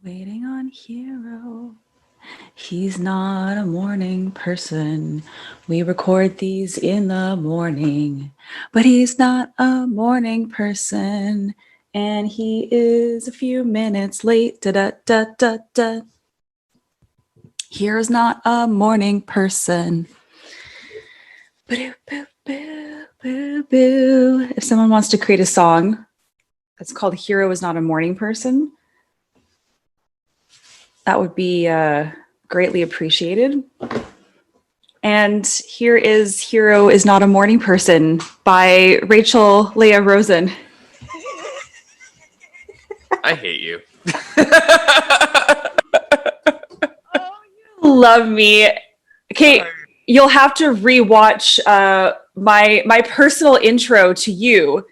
Waiting on Hero. He's not a morning person. We record these in the morning, but he's not a morning person. And he is a few minutes late. Da da da da da. Hero's not a morning person. Boo, boo, boo, boo, boo. If someone wants to create a song that's called Hero is Not a Morning Person, that would be greatly appreciated. And here is Hero is Not a Morning Person by Rachel Leah Rosen. I hate you. Love me. Okay, you'll have to rewatch my personal intro to you.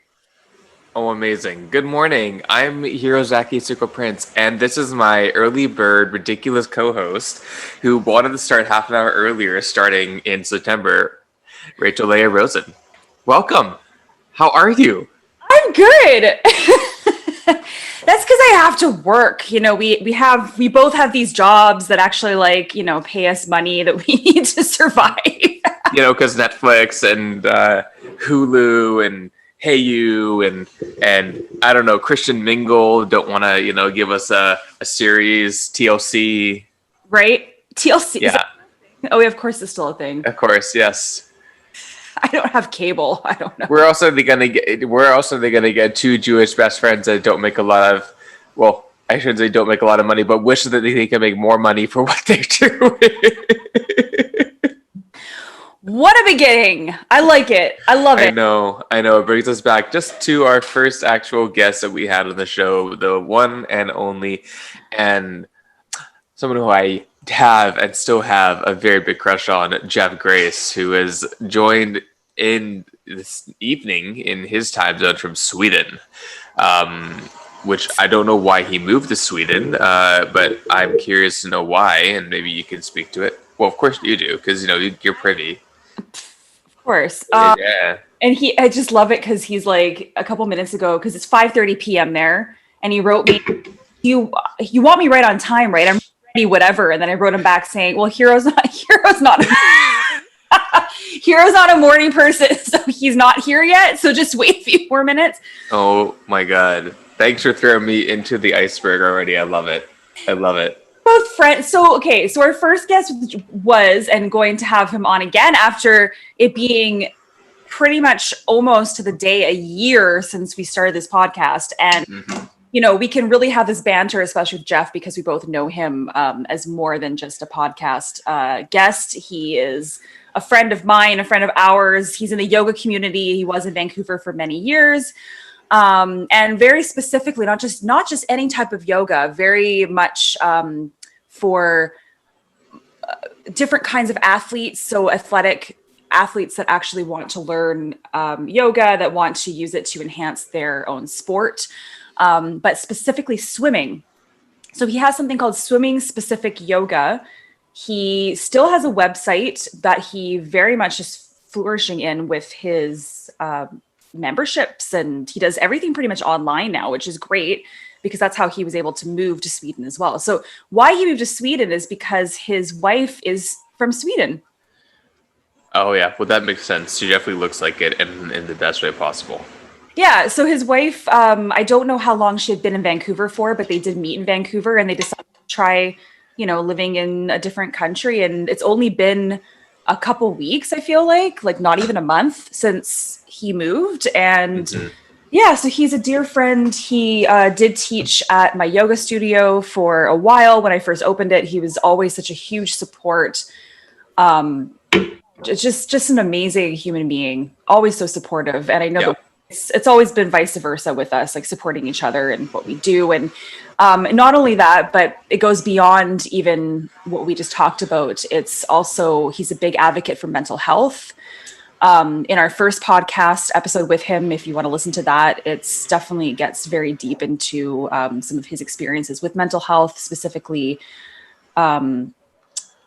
Oh, amazing. Good morning. I'm Hirozaki Tsuko Prince, and this is my early bird ridiculous co-host who wanted to start half an hour earlier starting in September, Rachel Leah Rosen. Welcome. How are you? I'm good. That's because I have to work. You know, we both have these jobs that actually pay us money that we need to survive. Because Netflix and Hulu and Hey You and I don't know, Christian Mingle don't want to, give us a series, TLC. Right? TLC. Yeah. Oh, yeah, of course it's still a thing. Of course, yes. I don't have cable. I don't know. We're also gonna get two Jewish best friends that don't make a lot of, well, I shouldn't say don't make a lot of money, but wish that they can make more money for what they're doing. What a beginning. I like it. I love it. I know. It brings us back just to our first actual guest that we had on the show, the one and only, and someone who I have and still have a very big crush on, Jeff Grace, who has joined in this evening in his time zone from Sweden, which I don't know why he moved to Sweden, but I'm curious to know why, and maybe you can speak to it. Well, of course you do, because you're privy. Of course. Yeah. And I just love it because he's like a couple minutes ago, because it's 5:30 p.m. there, and he wrote me, "You want me right on time, right? I'm ready, whatever." And then I wrote him back saying, "Well, Hero's not Hero's not a morning person, so he's not here yet. So just wait a few more minutes." Oh my God! Thanks for throwing me into the iceberg already. I love it. Both friends. So our first guest was, and going to have him on again after it being pretty much almost to the day a year since we started this podcast. And we can really have this banter, especially with Jeff, because we both know him as more than just a podcast guest. He is a friend of mine, a friend of ours. He's in the yoga community. He was in Vancouver for many years. And very specifically, not just any type of yoga, very much for different kinds of athletes. So athletic athletes that actually want to learn yoga, that want to use it to enhance their own sport, but specifically swimming. So he has something called Swimming Specific Yoga. He still has a website that he very much is flourishing in with his memberships, and he does everything pretty much online now, which is great because that's how he was able to move to Sweden as well. So why he moved to Sweden is because his wife is from Sweden. Oh yeah, well that makes sense. She definitely looks like it in the best way possible. Yeah, so his wife, I don't know how long she had been in Vancouver for, but they did meet in Vancouver, and they decided to try, living in a different country. And it's only been a couple weeks, I feel like not even a month since he moved. And yeah, so he's a dear friend. He did teach at my yoga studio for a while. When I first opened it, he was always such a huge support. Just an amazing human being, always so supportive. And I know that it's always been vice versa with us, like supporting each other and what we do. And not only that, but it goes beyond even what we just talked about. It's also, he's a big advocate for mental health. In our first podcast episode with him, if you want to listen to that, it's definitely gets very deep into some of his experiences with mental health, specifically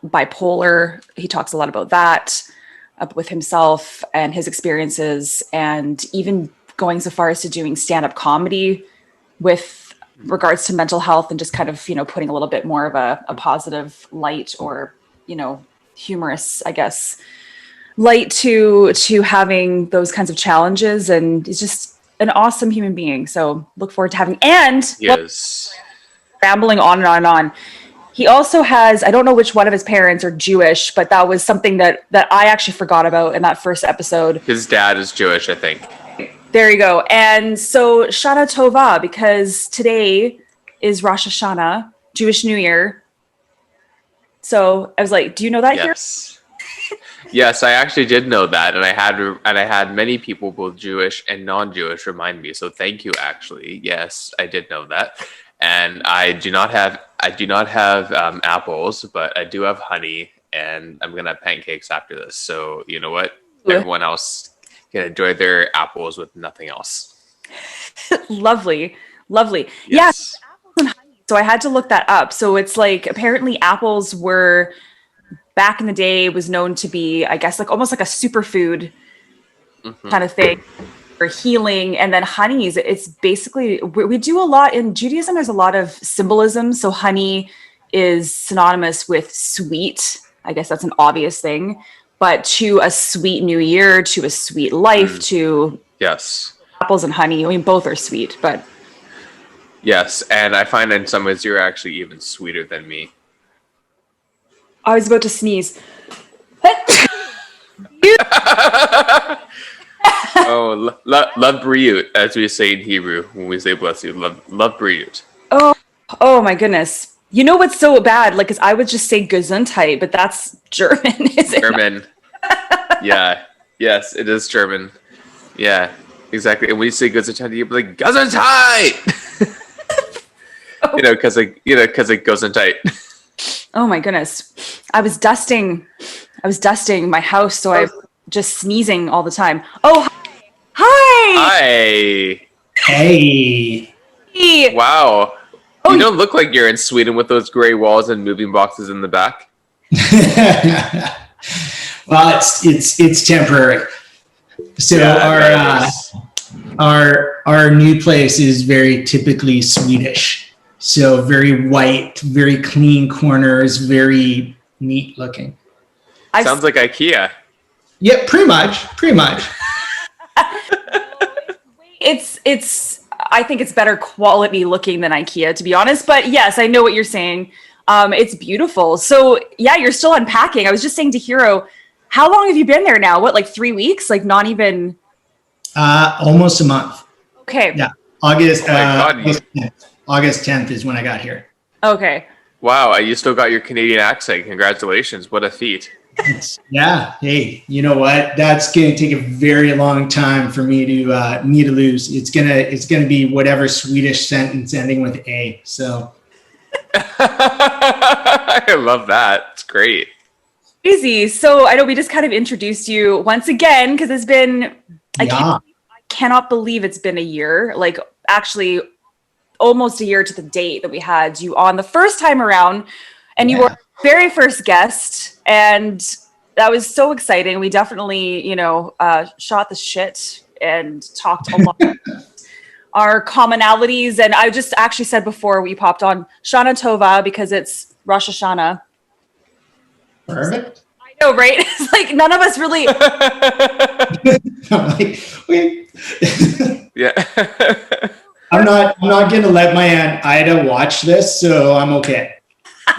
bipolar. He talks a lot about that with himself and his experiences, and even going so far as to doing stand-up comedy with regards to mental health and just kind of, putting a little bit more of a positive light or, humorous, I guess, light to having those kinds of challenges. And he's just an awesome human being. So look forward to having, and Yes. rambling on and on and on. He also has, I don't know which one of his parents are Jewish, but that was something that I actually forgot about in that first episode. His dad is Jewish, I think. There you go. And so Shana Tova, because today is Rosh Hashanah, Jewish New Year. So I was like, do you know that here? Yes. Yes, I actually did know that, and I had many people, both Jewish and non-Jewish, remind me. So thank you. Actually, yes, I did know that, and I do not have apples, but I do have honey, and I'm gonna have pancakes after this. So you know what? Everyone else can enjoy their apples with nothing else. Lovely. Yes. Yeah. So I had to look that up. So it's like apparently apples were back in the day was known to be, I guess, like almost like a superfood kind of thing for healing. And then honeys, it's basically, we do a lot in Judaism. There's a lot of symbolism. So honey is synonymous with sweet. I guess that's an obvious thing, but to a sweet new year, to a sweet life, to apples and honey. I mean, both are sweet, but. Yes, and I find in some ways you're actually even sweeter than me. I was about to sneeze. Oh, love briut, as we say in Hebrew when we say bless you. Love briut. Oh my goodness. You know what's so bad? Like, cause I would just say Gesundheit, but that's German, is it? German. Yeah. Yes, it is German. Yeah, exactly. And when you say Gesundheit, you'd be like, Gesundheit! Because it goes in tight. Oh my goodness. I was dusting my house, so I'm just sneezing all the time. Oh, hi! Hey. Wow. You don't look like you're in Sweden with those gray walls and moving boxes in the back. Well, it's temporary. So our new place is very typically Swedish. So very white, very clean corners, very neat looking. Sounds like IKEA. Yeah, pretty much. I think it's better quality looking than IKEA, to be honest. But yes, I know what you're saying. It's beautiful. So yeah, you're still unpacking. I was just saying to Hero, how long have you been there now? What, like 3 weeks? Like not even? Almost a month. Okay. Yeah. August. Oh my God, August 10th is when I got here. Okay. Wow, you still got your Canadian accent. Congratulations. What a feat. Yeah. Hey, you know what? That's going to take a very long time for me to lose. It's gonna be whatever Swedish sentence ending with A. So. I love that. It's great. Easy. So I know we just kind of introduced you once again because it's been. I cannot believe it's been a year. Like actually, almost a year to the date that we had you on the first time around, and you were our very first guest, and that was so exciting. We definitely, shot the shit and talked a lot our commonalities. And I just actually said before we popped on Shana Tova because it's Rosh Hashanah. Perfect. I know, right? It's like none of us really. I'm like, wait. Yeah. I'm not going to let my Aunt Ida watch this, so I'm okay.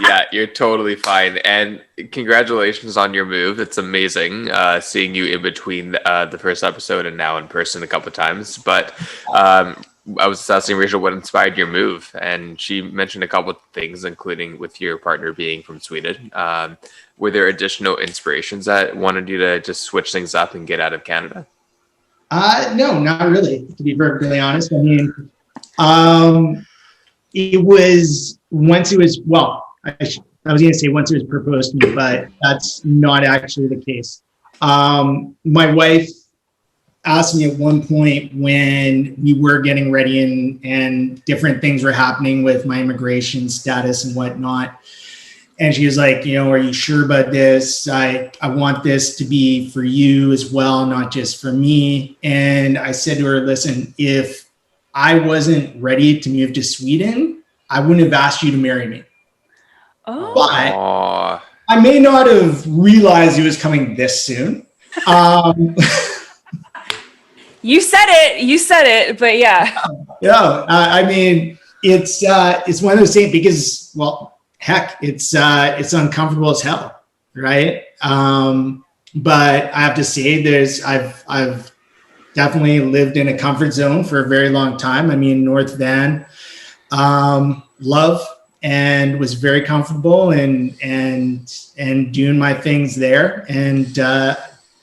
Yeah, you're totally fine. And congratulations on your move. It's amazing seeing you in between the first episode and now in person a couple of times. But I was asking Rachel what inspired your move, and she mentioned a couple of things, including with your partner being from Sweden. Were there additional inspirations that wanted you to just switch things up and get out of Canada? No, not really, to be perfectly honest. I mean, it was once it was, well, I was going to say once it was proposed to me, but that's not actually the case. My wife asked me at one point when we were getting ready and different things were happening with my immigration status and whatnot. And she was like, are you sure about this? I want this to be for you as well, not just for me. And I said to her, listen, if I wasn't ready to move to Sweden, I wouldn't have asked you to marry me. Oh. But Aw. I may not have realized it was coming this soon. You said it, but yeah. Yeah, I mean, it's one of those things because, well, heck, it's uncomfortable as hell, right? But I have to say, I've definitely lived in a comfort zone for a very long time. I mean, North Van, love, and was very comfortable and doing my things there, and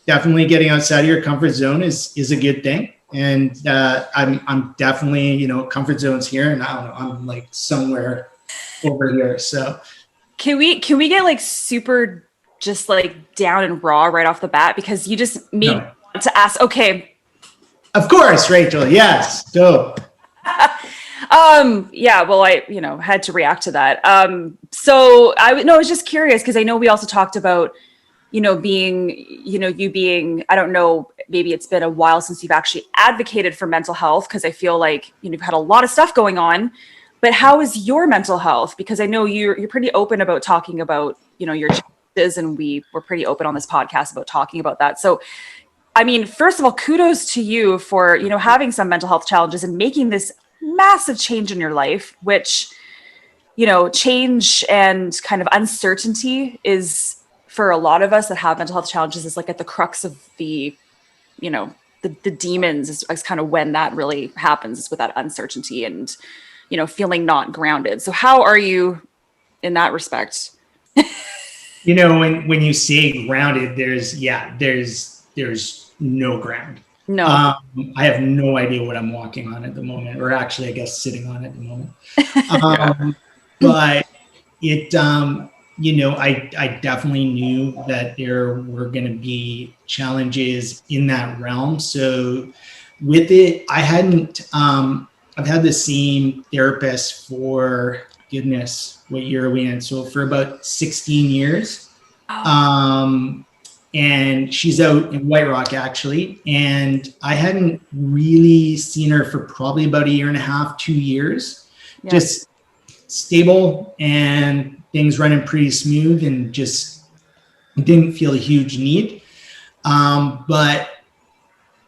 definitely getting outside of your comfort zone is a good thing. And I'm definitely, comfort zones here, and I don't know, I'm like somewhere over here. So Can we get like super just like down and raw right off the bat, because you just made me want to ask. Okay. Of course, Rachel. Yes. Go. Yeah, well, I, had to react to that. So I was just curious, because I know we also talked about, being, you being, I don't know, maybe it's been a while since you've actually advocated for mental health, because I feel like you've had a lot of stuff going on. But how is your mental health? Because I know you're pretty open about talking about, your challenges, and we were pretty open on this podcast about talking about that. So, I mean, first of all, kudos to you for, having some mental health challenges and making this massive change in your life, which, change and kind of uncertainty is, for a lot of us that have mental health challenges, is like at the crux of the, the demons is kind of when that really happens, is with that uncertainty and, feeling not grounded. So how are you in that respect? When you say grounded, there's no ground. No. I have no idea what I'm walking on at the moment, or actually, I guess, sitting on at the moment. But it, I definitely knew that there were going to be challenges in that realm. So with it, I've had the same therapist for, goodness, what year are we in? So for about 16 years. And she's out in White Rock, actually. And I hadn't really seen her for probably about a year and a half, 2 years. Yeah. Just stable and things running pretty smooth, and just didn't feel a huge need. But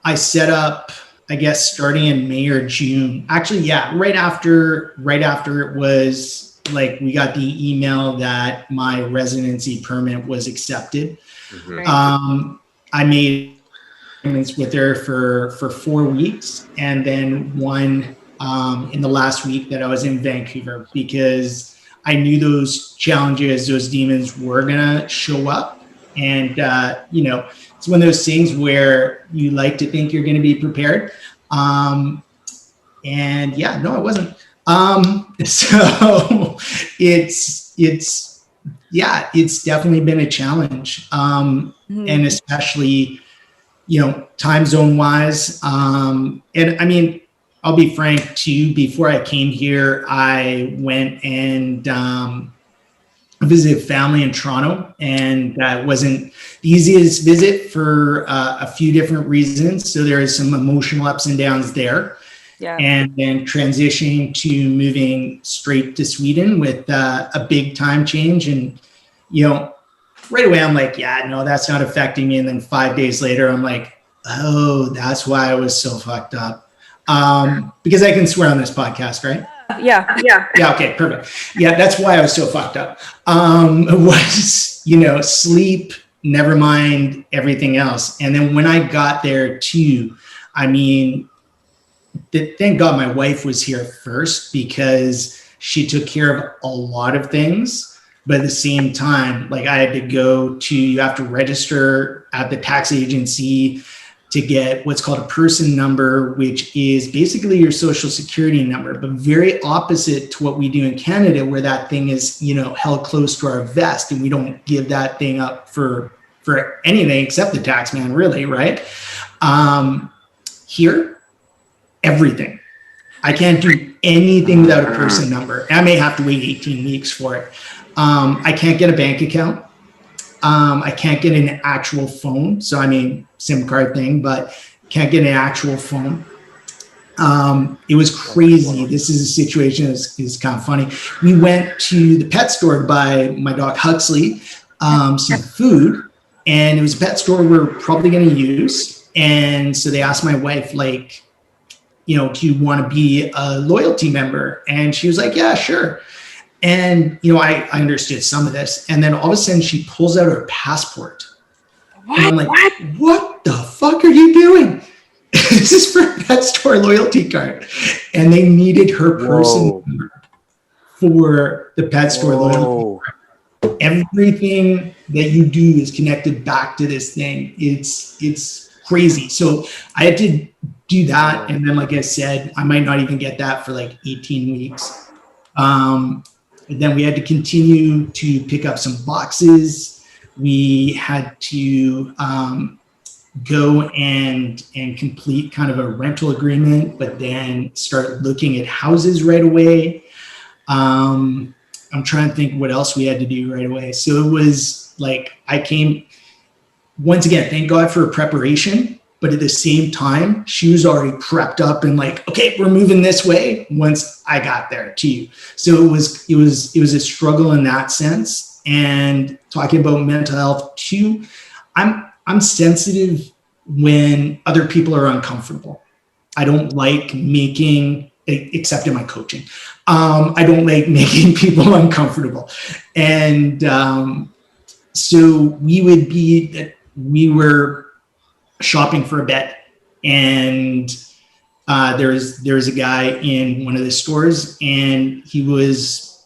I set up, I guess, starting in May or June. Actually, yeah, right after it was like we got the email that my residency permit was accepted. Mm-hmm. I made appointments with her for 4 weeks, and then one in the last week that I was in Vancouver, because I knew those challenges, those demons were gonna show up. And it's one of those things where you like to think you're gonna be prepared. And yeah, no, I wasn't. So it's definitely been a challenge. And especially, time zone wise. And I mean, I'll be frank too, before I came here, I went and visited family in Toronto, and that wasn't the easiest visit for a few different reasons. So there is some emotional ups and downs there. Yeah. And then transitioning to moving straight to Sweden with a big time change. And, right away I'm like, yeah, no, that's not affecting me. And then 5 days later, I'm like, oh, that's why I was so fucked up. Because I can swear on this podcast, right? Yeah. Yeah. Okay. Perfect. Yeah. That's why I was so fucked up. Was, sleep, never mind everything else. And then when I got there too, I mean, thank God my wife was here first, because she took care of a lot of things. But at the same time, like I had to you have to register at the tax agency to get what's called a person number, which is basically your social security number, but very opposite to what we do in Canada, where that thing is, held close to our vest, and we don't give that thing up for anything except the tax man, really, right? Here, everything. I can't do anything without a person number. I may have to wait 18 weeks for it. I can't get a bank account. I can't get an actual phone. So, I mean, SIM card thing, but can't get an actual phone. It was crazy. This is a situation is kind of funny. We went to the pet store to buy my dog Huxley some food, and it was a pet store we're probably going to use. And so they asked my wife, like, you know, do you want to be a loyalty member? And she was like, yeah, sure. And, you know, I understood some of this. And then all of a sudden she pulls out her passport. What? And I'm like, what the fuck are you doing? This is for a pet store loyalty card. And they needed her person for the pet store loyalty card. Everything that you do is connected back to this thing. It's crazy. So I had to do that. And then, like I said, I might not even get that for like 18 weeks. And then we had to continue to pick up some boxes. We had to go and complete kind of a rental agreement, but then start looking at houses right away. I'm trying to think what else we had to do right away. So it was like, I came, once again, thank God for preparation, but at the same time, she was already prepped up and like, okay, we're moving this way once I got there too. So it was a struggle in that sense. And talking about mental health too, I'm sensitive when other people are uncomfortable. I don't like making, except in my coaching, I don't like making people uncomfortable. And so we were shopping for a bed, and there was a guy in one of the stores, and he was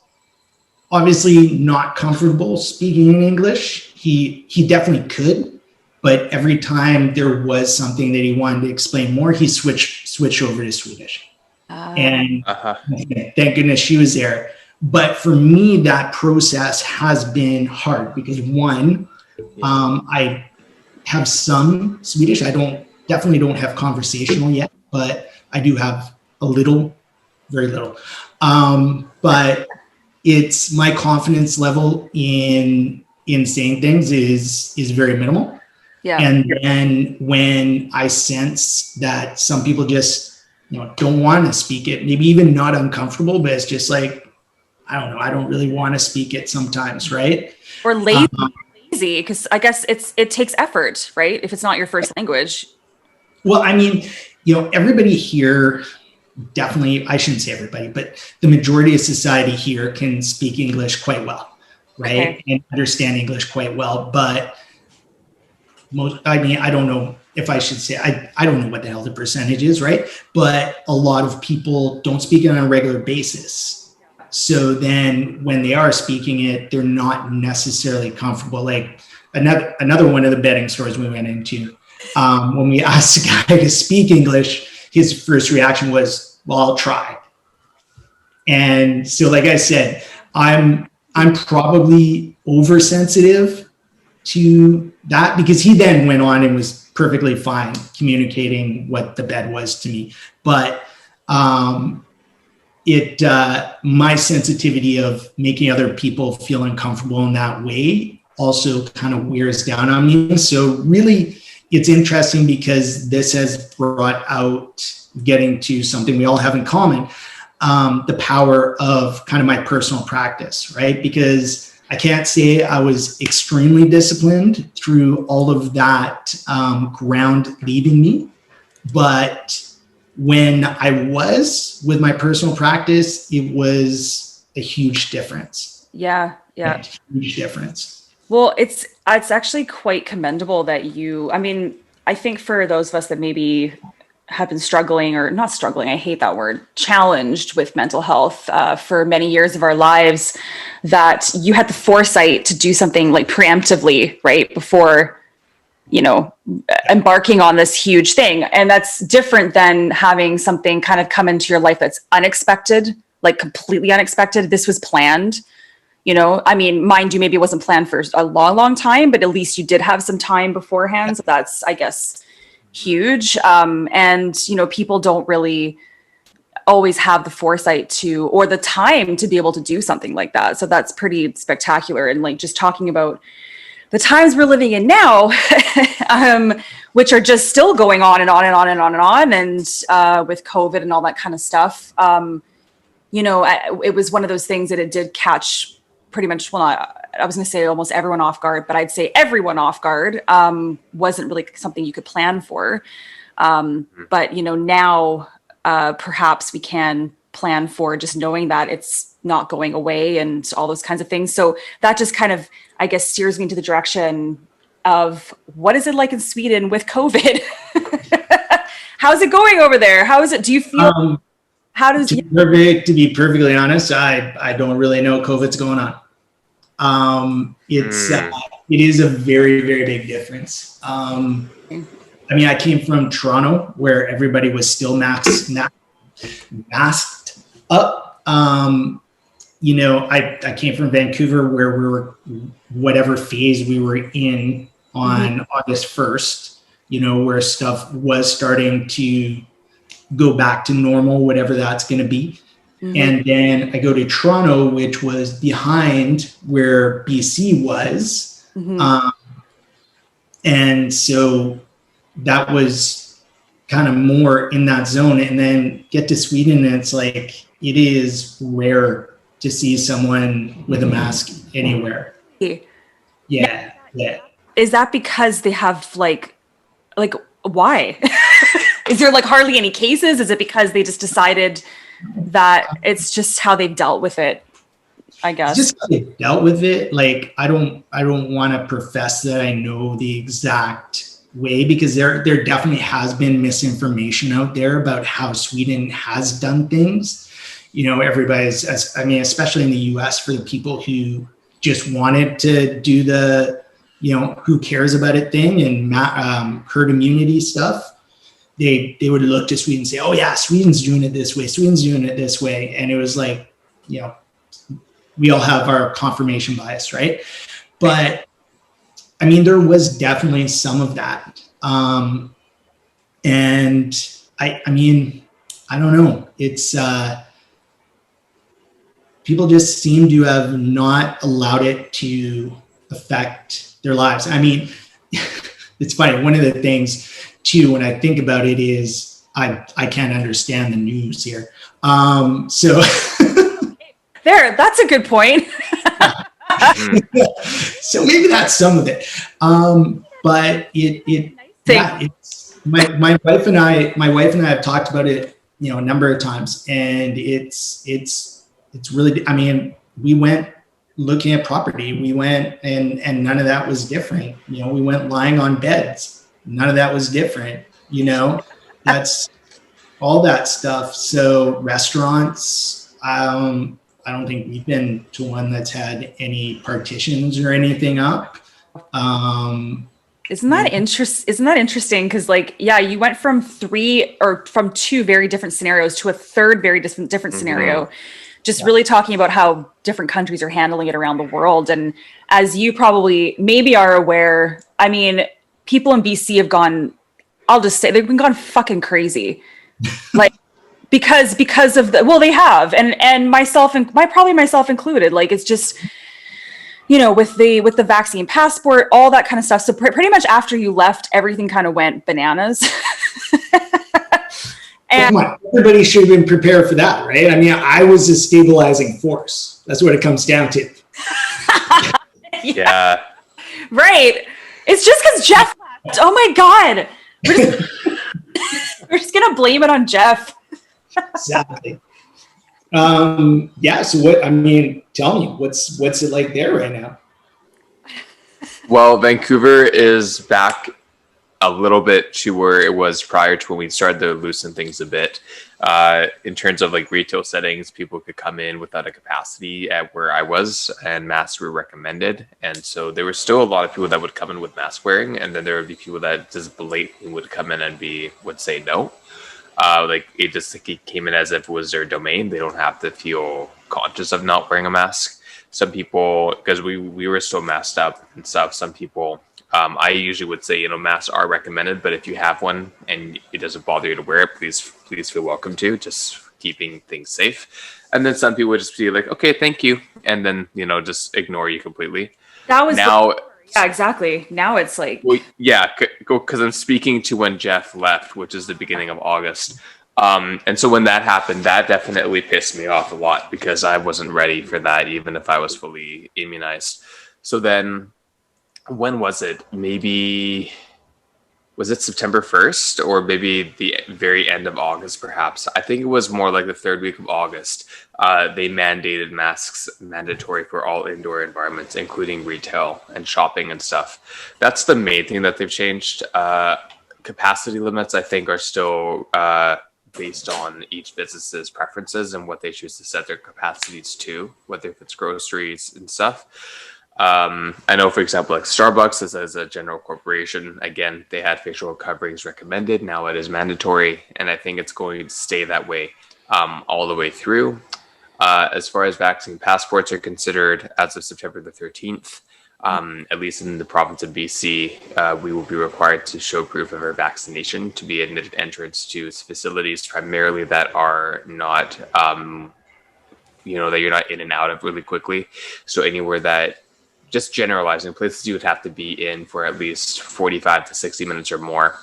obviously not comfortable speaking in English. He definitely could, but every time there was something that he wanted to explain more, he switched over to Swedish. And thank goodness she was there. But for me, that process has been hard because one, I have some Swedish. I definitely don't have conversational yet, but I do have a little, very little. But it's my confidence level in saying things is very minimal. Yeah. And then when I sense that some people just, you know, don't want to speak it, maybe even not uncomfortable, but it's just like, I don't know, I don't really want to speak it sometimes, right? Or lazy, because I guess it takes effort, right? If it's not your first language. Well, I mean, you know, everybody here, definitely, I shouldn't say everybody, but the majority of society here can speak English quite well, right? Okay. And understand English quite well. But I mean, I don't know if I should say, I don't know what the hell the percentage is, right? But a lot of people don't speak it on a regular basis. So then when they are speaking it, they're not necessarily comfortable. Like another one of the bedding stores we went into, when we asked a guy to speak English, his first reaction was, well, I'll try. And so, like I said, I'm probably oversensitive to that, because he then went on and was perfectly fine communicating what the bed was to me. But my sensitivity of making other people feel uncomfortable in that way also kind of wears down on me. So really, it's interesting because this has brought out, getting to something we all have in common, the power of kind of my personal practice, right? Because I can't say I was extremely disciplined through all of that ground leaving me, but when I was with my personal practice, it was a huge difference. Yeah. A huge difference. Well, it's actually quite commendable that I mean, I think for those of us that maybe have been struggling, or not struggling, I hate that word, challenged with mental health for many years of our lives, that you had the foresight to do something like preemptively, right, before, you know, embarking on this huge thing. And that's different than having something kind of come into your life that's unexpected, like completely unexpected. This was planned. You know, I mean, mind you, maybe it wasn't planned for a long, long time, but at least you did have some time beforehand. So that's, I guess, huge. And, you know, people don't really always have the foresight or the time to be able to do something like that. So that's pretty spectacular. And like just talking about the times we're living in now, which are just still going on and on and on and on and on, and with COVID and all that kind of stuff, you know, it was one of those things that it did catch pretty much, well, I was going to say almost everyone off guard, but I'd say everyone off guard. Wasn't really something you could plan for. But, you know, now perhaps we can plan for just knowing that it's not going away and all those kinds of things. So that just kind of, I guess, steers me into the direction of what is it like in Sweden with COVID? How's it going over there? How is it? Do you feel, how does to be perfectly honest, I don't really know what COVID's going on. It is a very, very big difference. I mean, I came from Toronto where everybody was still masked up. You know, I came from Vancouver where we were, whatever phase we were in on August 1st, you know, where stuff was starting to go back to normal, whatever that's going to be. And then I go to Toronto, which was behind where BC was. And so that was kind of more in that zone. And then get to Sweden and it's like, it is rare to see someone with a mask anywhere. Yeah. Is that because they have like why? Is there like hardly any cases? Is it because they just decided that it's just how they've dealt with it? I guess just how they dealt with it. Like I don't want to profess that I know the exact way, because there definitely has been misinformation out there about how Sweden has done things. You know, everybody's, I mean, especially in the US, for the people who just wanted to do the, you know, who cares about it thing and herd immunity stuff, they would look to Sweden and say, oh yeah, Sweden's doing it this way. Sweden's doing it this way. And it was like, you know, we all have our confirmation bias, right? But I mean, there was definitely some of that. And I mean, I don't know. It's, people just seem to have not allowed it to affect their lives. I mean, it's funny. One of the things too, when I think about it, is I can't understand the news here. So there, that's a good point. So maybe that's some of it. But it's my wife and I have talked about it, you know, a number of times, and it's really, I mean, we went looking at property, we went and none of that was different. You know, we went lying on beds. None of that was different. You know, that's all that stuff. So restaurants, I don't think we've been to one that's had any partitions or anything up. Isn't that interesting? Because like, yeah, you went from two very different scenarios to a third very different scenario. Just really talking about how different countries are handling it around the world. And as you probably maybe are aware, I mean, people in BC have gone, I'll just say, they've been gone fucking crazy. Like, because of the, well, they have, and myself included. Like, it's just, you know, with the vaccine passport, all that kind of stuff. So pretty much after you left, everything kind of went bananas. And everybody should have been prepared for that, right? I mean, I was a stabilizing force. That's what it comes down to. Yeah. Right. It's just because Jeff left. Oh my God. We're just gonna blame it on Jeff. Exactly. Yeah. So what? I mean, tell me, what's it like there right now? Well, Vancouver is back a little bit to where it was prior to when we started to loosen things a bit. In terms of like retail settings, people could come in without a capacity at where I was, and masks were recommended. And so there were still a lot of people that would come in with mask wearing, and then there would be people that just blatantly would come in and would say no. Like it just like it came in as if it was their domain. They don't have to feel conscious of not wearing a mask. Some people, because we were still masked up and stuff, some people, I usually would say, you know, masks are recommended, but if you have one and it doesn't bother you to wear it, please feel welcome to, just keeping things safe. And then some people would just be like, okay, thank you. And then, you know, just ignore you completely. That was now, Yeah, exactly. Now it's like, Well, yeah, because I'm speaking to when Jeff left, which is the beginning of August. And so when that happened, that definitely pissed me off a lot because I wasn't ready for that, even if I was fully immunized. So then, when was it? Maybe was it September 1st or maybe the very end of August, perhaps? I think it was more like the third week of August. They mandated masks mandatory for all indoor environments, including retail and shopping and stuff. That's the main thing that they've changed. Capacity limits, I think, are still based on each business's preferences and what they choose to set their capacities to, whether if it's groceries and stuff. I know, for example, like Starbucks as a general corporation, again, they had facial coverings recommended. Now it is mandatory, and I think it's going to stay that way all the way through. As far as vaccine passports are considered, as of September the 13th, at least in the province of BC, we will be required to show proof of our vaccination to be admitted entrance to facilities primarily that are not, that you're not in and out of really quickly. So anywhere that, just generalizing, places you would have to be in for at least 45 to 60 minutes or more.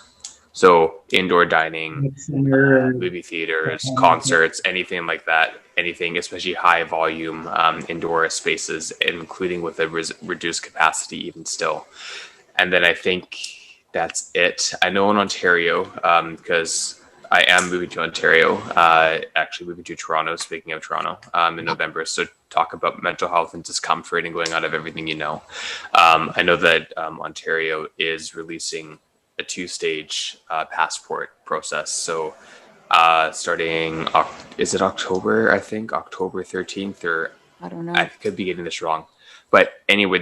So indoor dining, movie theaters, concerts, anything like that, anything, especially high volume indoor spaces, including with a reduced capacity even still. And then I think that's it. I know in Ontario, because I am moving to Ontario, actually moving to Toronto, speaking of Toronto, in November. So talk about mental health and discomfort and going out of everything you know. I know that Ontario is releasing a 2-stage passport process. So starting, is it October, I think, October 13th, or I don't know. I could be getting this wrong. But anyway,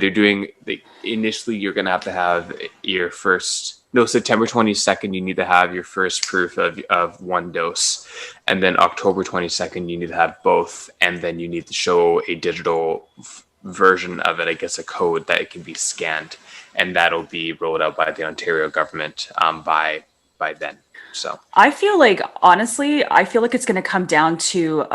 initially you're going to have your September 22nd, you need to have your first proof of one dose. And then October 22nd, you need to have both. And then you need to show a digital version of it, I guess a code that it can be scanned. And that'll be rolled out by the Ontario government by then. So I feel like, honestly, it's going to come down to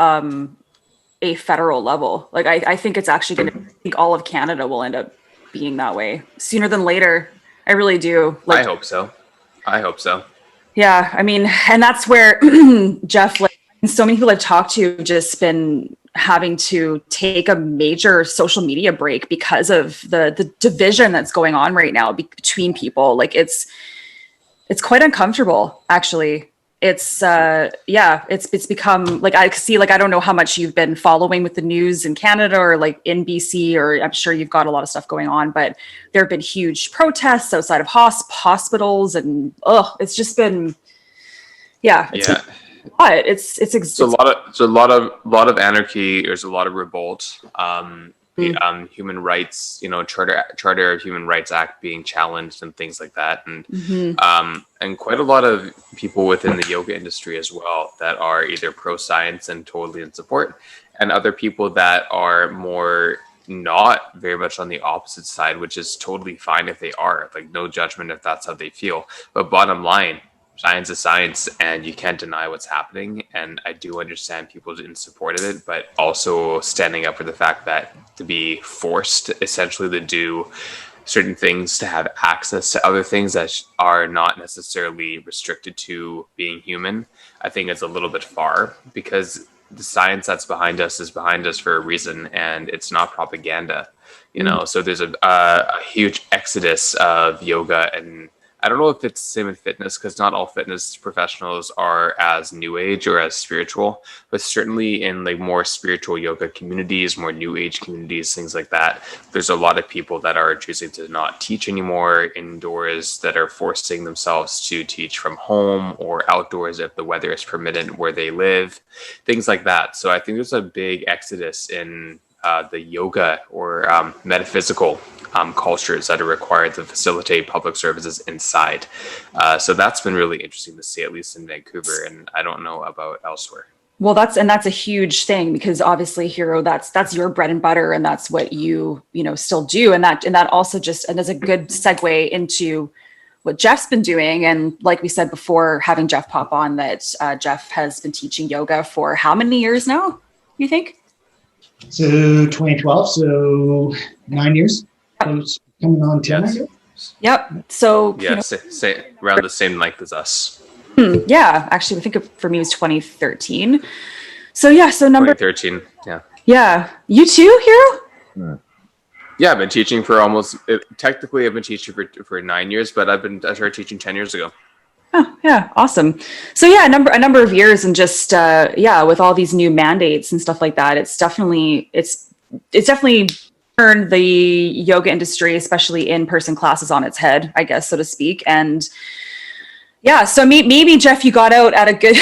a federal level. Like, I think it's actually going to, I think all of Canada will end up being that way sooner than later. I really do. Like, I hope so. Yeah. I mean, and that's where Jeff, like, so many people I've talked to have just been having to take a major social media break because of the division that's going on right now between people. Like, it's quite uncomfortable, actually. It's it's become like, I see, like, I don't know how much you've been following with the news in Canada or like in BC, or I'm sure you've got a lot of stuff going on, but there have been huge protests outside of hospitals, and it's just been, it's a lot of anarchy. There's a lot of revolt. Human rights, Charter of Human Rights Act being challenged and things like that, and quite a lot of people within the yoga industry as well that are either pro science and totally in support, and other people that are more not very much on the opposite side, which is totally fine if they are, like, no judgment if that's how they feel. But bottom line, science is science, and you can't deny what's happening. And I do understand people in support of it, but also standing up for the fact that to be forced essentially to do certain things, to have access to other things that are not necessarily restricted to being human, I think it's a little bit far, because the science that's behind us is behind us for a reason, and it's not propaganda, So there's a huge exodus of yoga, and I don't know if it's the same in fitness, because not all fitness professionals are as new age or as spiritual, but certainly in like more spiritual yoga communities, more new age communities, things like that, there's a lot of people that are choosing to not teach anymore indoors, that are forcing themselves to teach from home or outdoors if the weather is permitted where they live, things like that. So I think there's a big exodus in the yoga or metaphysical cultures that are required to facilitate public services inside. So that's been really interesting to see, at least in Vancouver, and I don't know about elsewhere. Well, that's a huge thing, because obviously, Hero, that's your bread and butter, and that's what you still do, and that also just, and is a good segue into what Jeff's been doing. And like we said before, having Jeff pop on, that Jeff has been teaching yoga for how many years now, you think? So 2012, so 9 years. coming on 10, I Yes. guess. Yep. So, Yeah, say around the same length as us. yeah, actually, I think for me it was 2013. So yeah, so 2013. Yeah. Yeah. You too, Hero? Yeah, I've been teaching for technically I've been teaching for 9 years, but I started teaching 10 years ago. Oh, yeah, awesome. So yeah, a number of years, and just with all these new mandates and stuff like that, it's definitely turned the yoga industry, especially in-person classes, on its head, I guess, so to speak. And yeah, so maybe Jeff, you got out at a good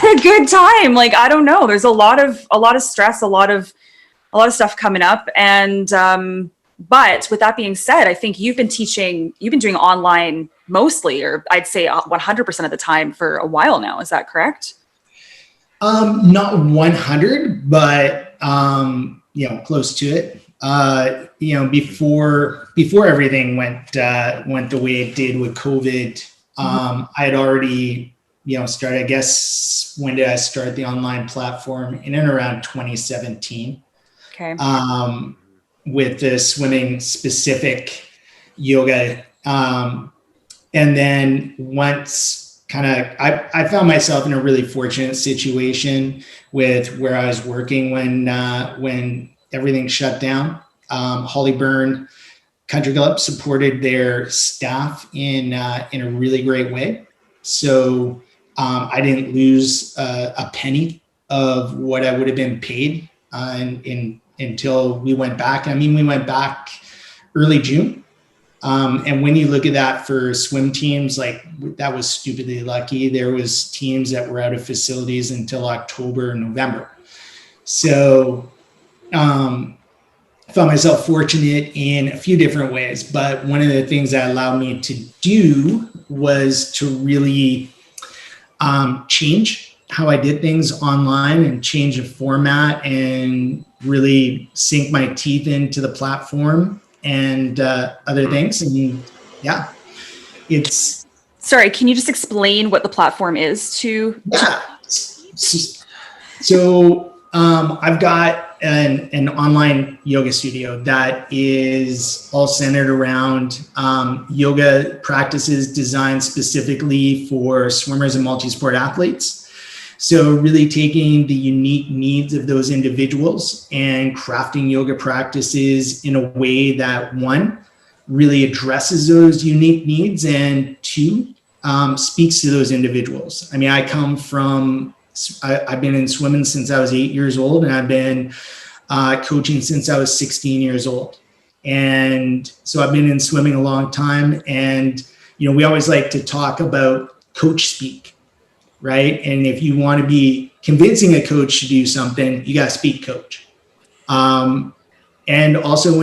a good time. Like, I don't know. There's a lot of stress, a lot of stuff coming up, and but with that being said, I think you've been doing online mostly, or I'd say 100% of the time for a while now. Is that correct? Not 100, but close to it. Before everything went the way it did with COVID, I had already started. I guess, when did I start the online platform? In and around 2017. Okay. With the swimming specific yoga. And then once I found myself in a really fortunate situation with where I was working when everything shut down. Hollyburn Country Club supported their staff in a really great way. So I didn't lose a penny of what I would have been paid until we went back. I mean, we went back early June. And when you look at that for swim teams, like, that was stupidly lucky. There was teams that were out of facilities until October and November. So I found myself fortunate in a few different ways. But one of the things that allowed me to do was to really change how I did things online and change the format and really sink my teeth into the platform and other things. And yeah, it's... Sorry, can you just explain what the platform is to? Yeah. So I've got an online yoga studio that is all centered around yoga practices designed specifically for swimmers and multi-sport athletes. So really taking the unique needs of those individuals and crafting yoga practices in a way that, one, really addresses those unique needs, and two, speaks to those individuals. I mean, I've been in swimming since I was 8 years old, and I've been coaching since I was 16 years old. And so I've been in swimming a long time. And, we always like to talk about coach speak. Right. And if you want to be convincing a coach to do something, you got to speak coach. And also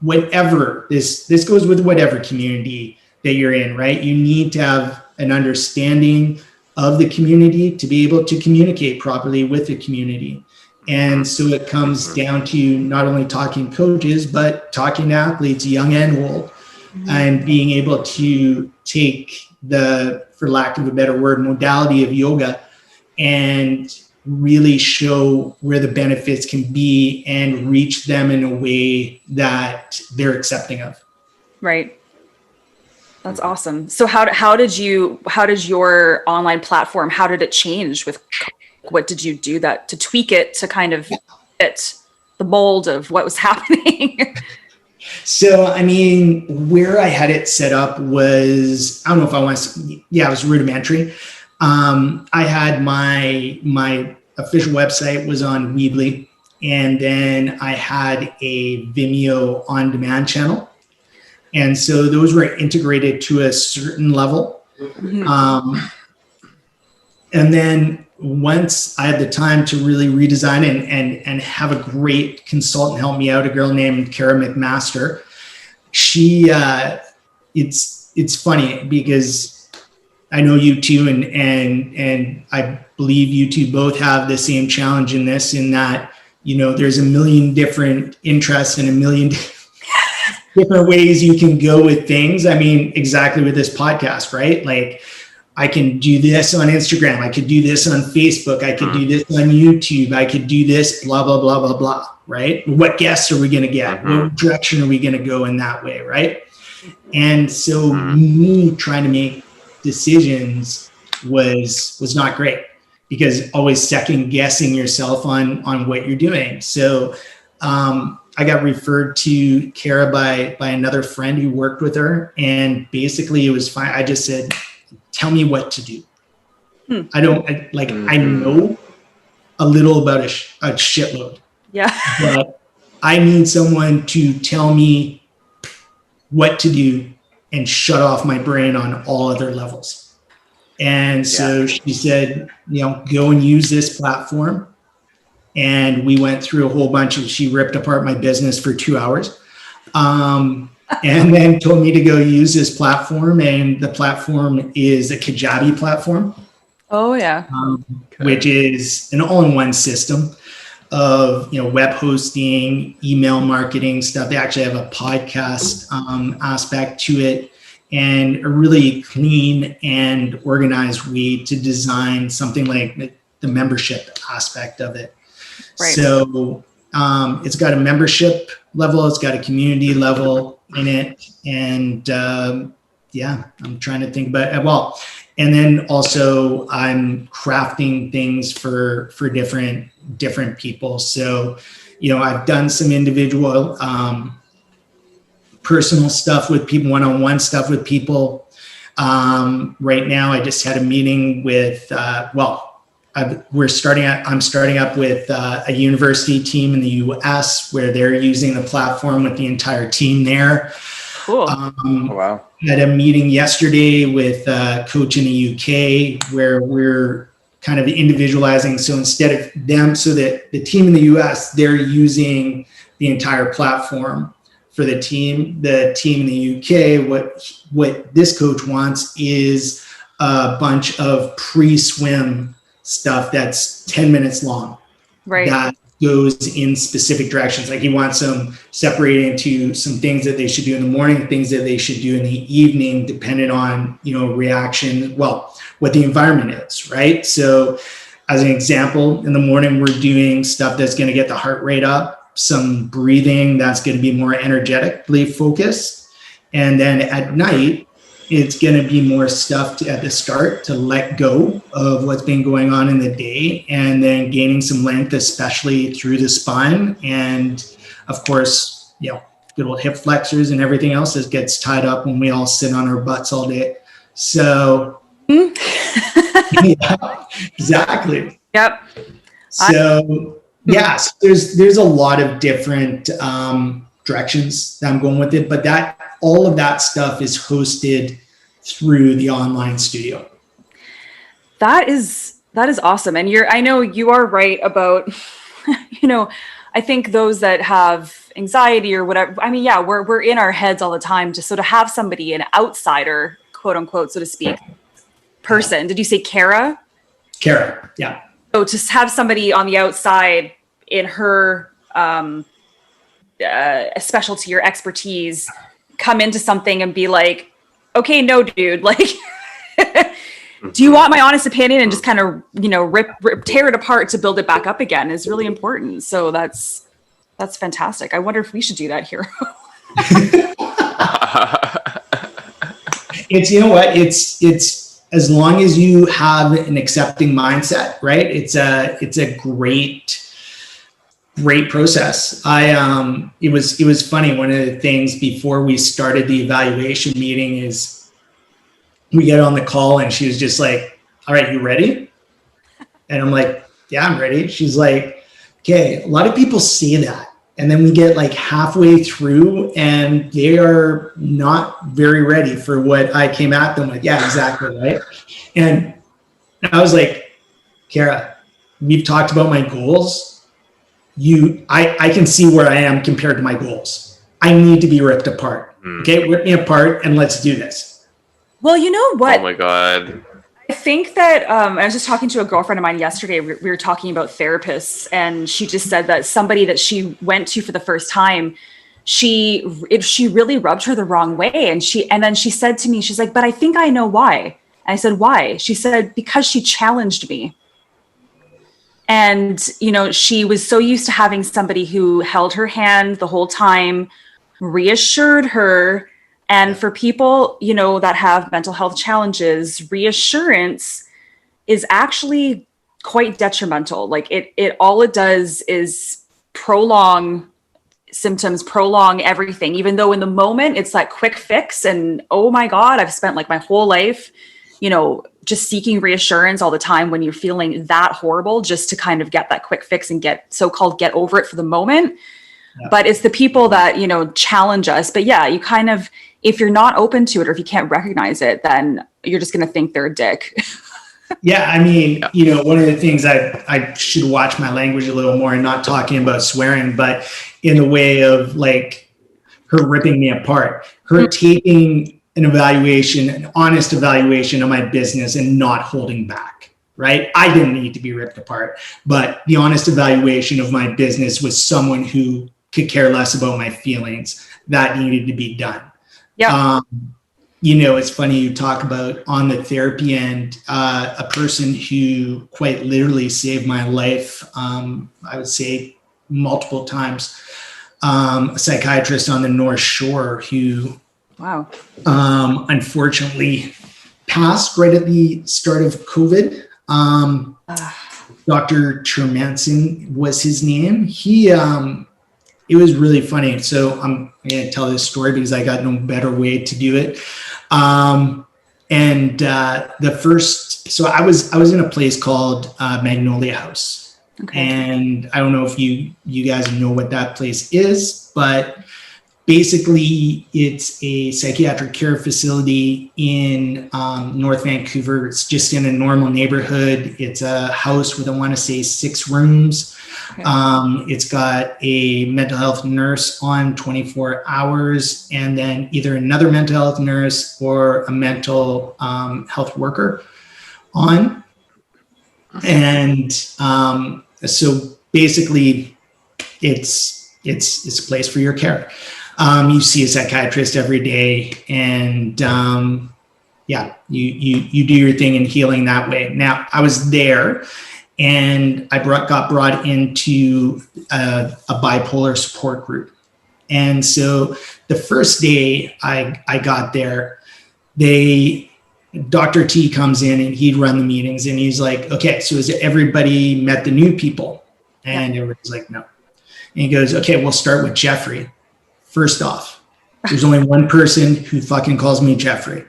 whatever this goes with whatever community that you're in, right? You need to have an understanding of the community to be able to communicate properly with the community. And so it comes down to not only talking coaches, but talking to athletes, young and old, and being able to take for lack of a better word, modality of yoga and really show where the benefits can be and reach them in a way that they're accepting of. Right. That's awesome. So how did your online platform, how did it change what did you do to tweak it to kind of fit the mold of what was happening? So, I mean, where I had it set up was, I don't know if I want to, it was rudimentary. I had my official website was on Weebly, and then I had a Vimeo on-demand channel. And so those were integrated to a certain level. And then once I had the time to really redesign and have a great consultant help me out, a girl named Kara McMaster, she, it's funny because I know you two and I believe you two both have the same challenge in this, in that, there's a million different interests and a million different ways you can go with things. I mean, exactly with this podcast, right? Like, I can do this on Instagram. I could do this on Facebook. I could do this on YouTube. I could do this, blah, blah, blah, blah, blah, right? What guests are we going to get? What direction are we going to go in that way, right? And so me trying to make decisions was not great, because always second guessing yourself on what you're doing. So I got referred to Kara by another friend who worked with her, and basically it was fine. I just said, tell me what to do. I know a little about a shitload. Yeah. But I need someone to tell me what to do and shut off my brain on all other levels. And so she said, go and use this platform. And we went through a whole bunch of, she ripped apart my business for 2 hours. And then told me to go use this platform. And the platform is a Kajabi platform. Oh, yeah. Which is an all-in-one system of, web hosting, email marketing stuff. They actually have a podcast aspect to it, and a really clean and organized way to design something like the membership aspect of it. Right. So it's got a membership level, it's got a community level in it. And I'm trying to think about, and then also I'm crafting things for different people. So, I've done some individual personal stuff with people, one-on-one stuff with people. Right now, I just had a meeting with, I'm starting up with a university team in the US, where they're using the platform with the entire team there. Cool. Wow. Had a meeting yesterday with a coach in the UK, where we're kind of individualizing. So instead of them, so that the team in the US, they're using the entire platform for the team. The team in the UK, what this coach wants is a bunch of pre-swim stuff that's 10 minutes long. Right. That goes in specific directions. Like he wants them separated into some things that they should do in the morning, things that they should do in the evening, depending on, reaction, what the environment is, right? So as an example, in the morning, we're doing stuff that's going to get the heart rate up, some breathing that's going to be more energetically focused. And then at night, it's going to be more stuff at the start to let go of what's been going on in the day, and then gaining some length, especially through the spine. And of course, good old hip flexors and everything else that gets tied up when we all sit on our butts all day. So, yeah, exactly. Yep. So, yes, there's a lot of different directions that I'm going with it, but all of that stuff is hosted through the online studio. That is awesome. And I know you are right about, I think those that have anxiety or whatever, we're in our heads all the time. So to have somebody, an outsider, quote unquote, so to speak, person, did you say Kara? Kara, yeah. So to have somebody on the outside in her specialty or expertise come into something and be like, okay, no, dude, like, do you want my honest opinion? And just kind of, tear it apart to build it back up again is really important. So that's fantastic. I wonder if we should do that here. It's as long as you have an accepting mindset, right? It's a great process. It was funny. One of the things before we started the evaluation meeting is we get on the call and she was just like, all right, you ready? And I'm like, yeah, I'm ready. She's like, okay, a lot of people say that. And then we get like halfway through and they are not very ready for what I came at them with. Yeah, exactly. Right. And I was like, Kara, we've talked about my goals. I can see where I am compared to my goals. I need to be ripped apart. Okay, rip me apart and let's do this. Well, you know what? Oh my God. I think that I was just talking to a girlfriend of mine yesterday. We were talking about therapists, and she just said that somebody that she went to for the first time, she really rubbed her the wrong way. And then she said to me, she's like, but I think I know why. And I said, why? She said, because she challenged me. And, you know, she was so used to having somebody who held her hand the whole time, reassured her. And for people, you know, that have mental health challenges, reassurance is actually quite detrimental. Like it all it does is prolong symptoms, prolong everything, even though in the moment it's that quick fix. And oh my God, I've spent like my whole life, you know, just seeking reassurance all the time when you're feeling that horrible, just to kind of get that quick fix and get over it for the moment. Yeah. But it's the people that, you know, challenge us. But yeah, you kind of, if you're not open to it, or if you can't recognize it, then you're just going to think they're a dick. Yeah, I mean, you know, one of the things I should watch my language a little more and not talking about swearing, but in the way of like her ripping me apart, her taking an evaluation, an honest evaluation of my business and not holding back, right? I didn't need to be ripped apart, but the honest evaluation of my business was someone who could care less about my feelings. That needed to be done. Yeah. You know, it's funny you talk about on the therapy end, a person who quite literally saved my life, I would say multiple times, a psychiatrist on the North Shore who, unfortunately passed right at the start of COVID. Dr. Chermanson was his name. It was really funny. So I'm going to tell this story because I got no better way to do it. So I was in a place called Magnolia House. Okay. And I don't know if you guys know what that place is, but basically it's a psychiatric care facility in North Vancouver. It's just in a normal neighborhood. It's a house with, I want to say, 6 rooms. Okay. It's got a mental health nurse on 24 hours, and then either another mental health nurse or a mental health worker on. And so basically it's a place for your care. You see a psychiatrist every day, and you do your thing in healing that way. Now, I was there, and I got brought into a bipolar support group. And so the first day I got there, Dr. T comes in and he'd run the meetings, and he's like, okay, so has everybody met the new people? And everybody's like, no. And he goes, okay, we'll start with Jeffrey. First off, there's only one person who fucking calls me Jeffrey.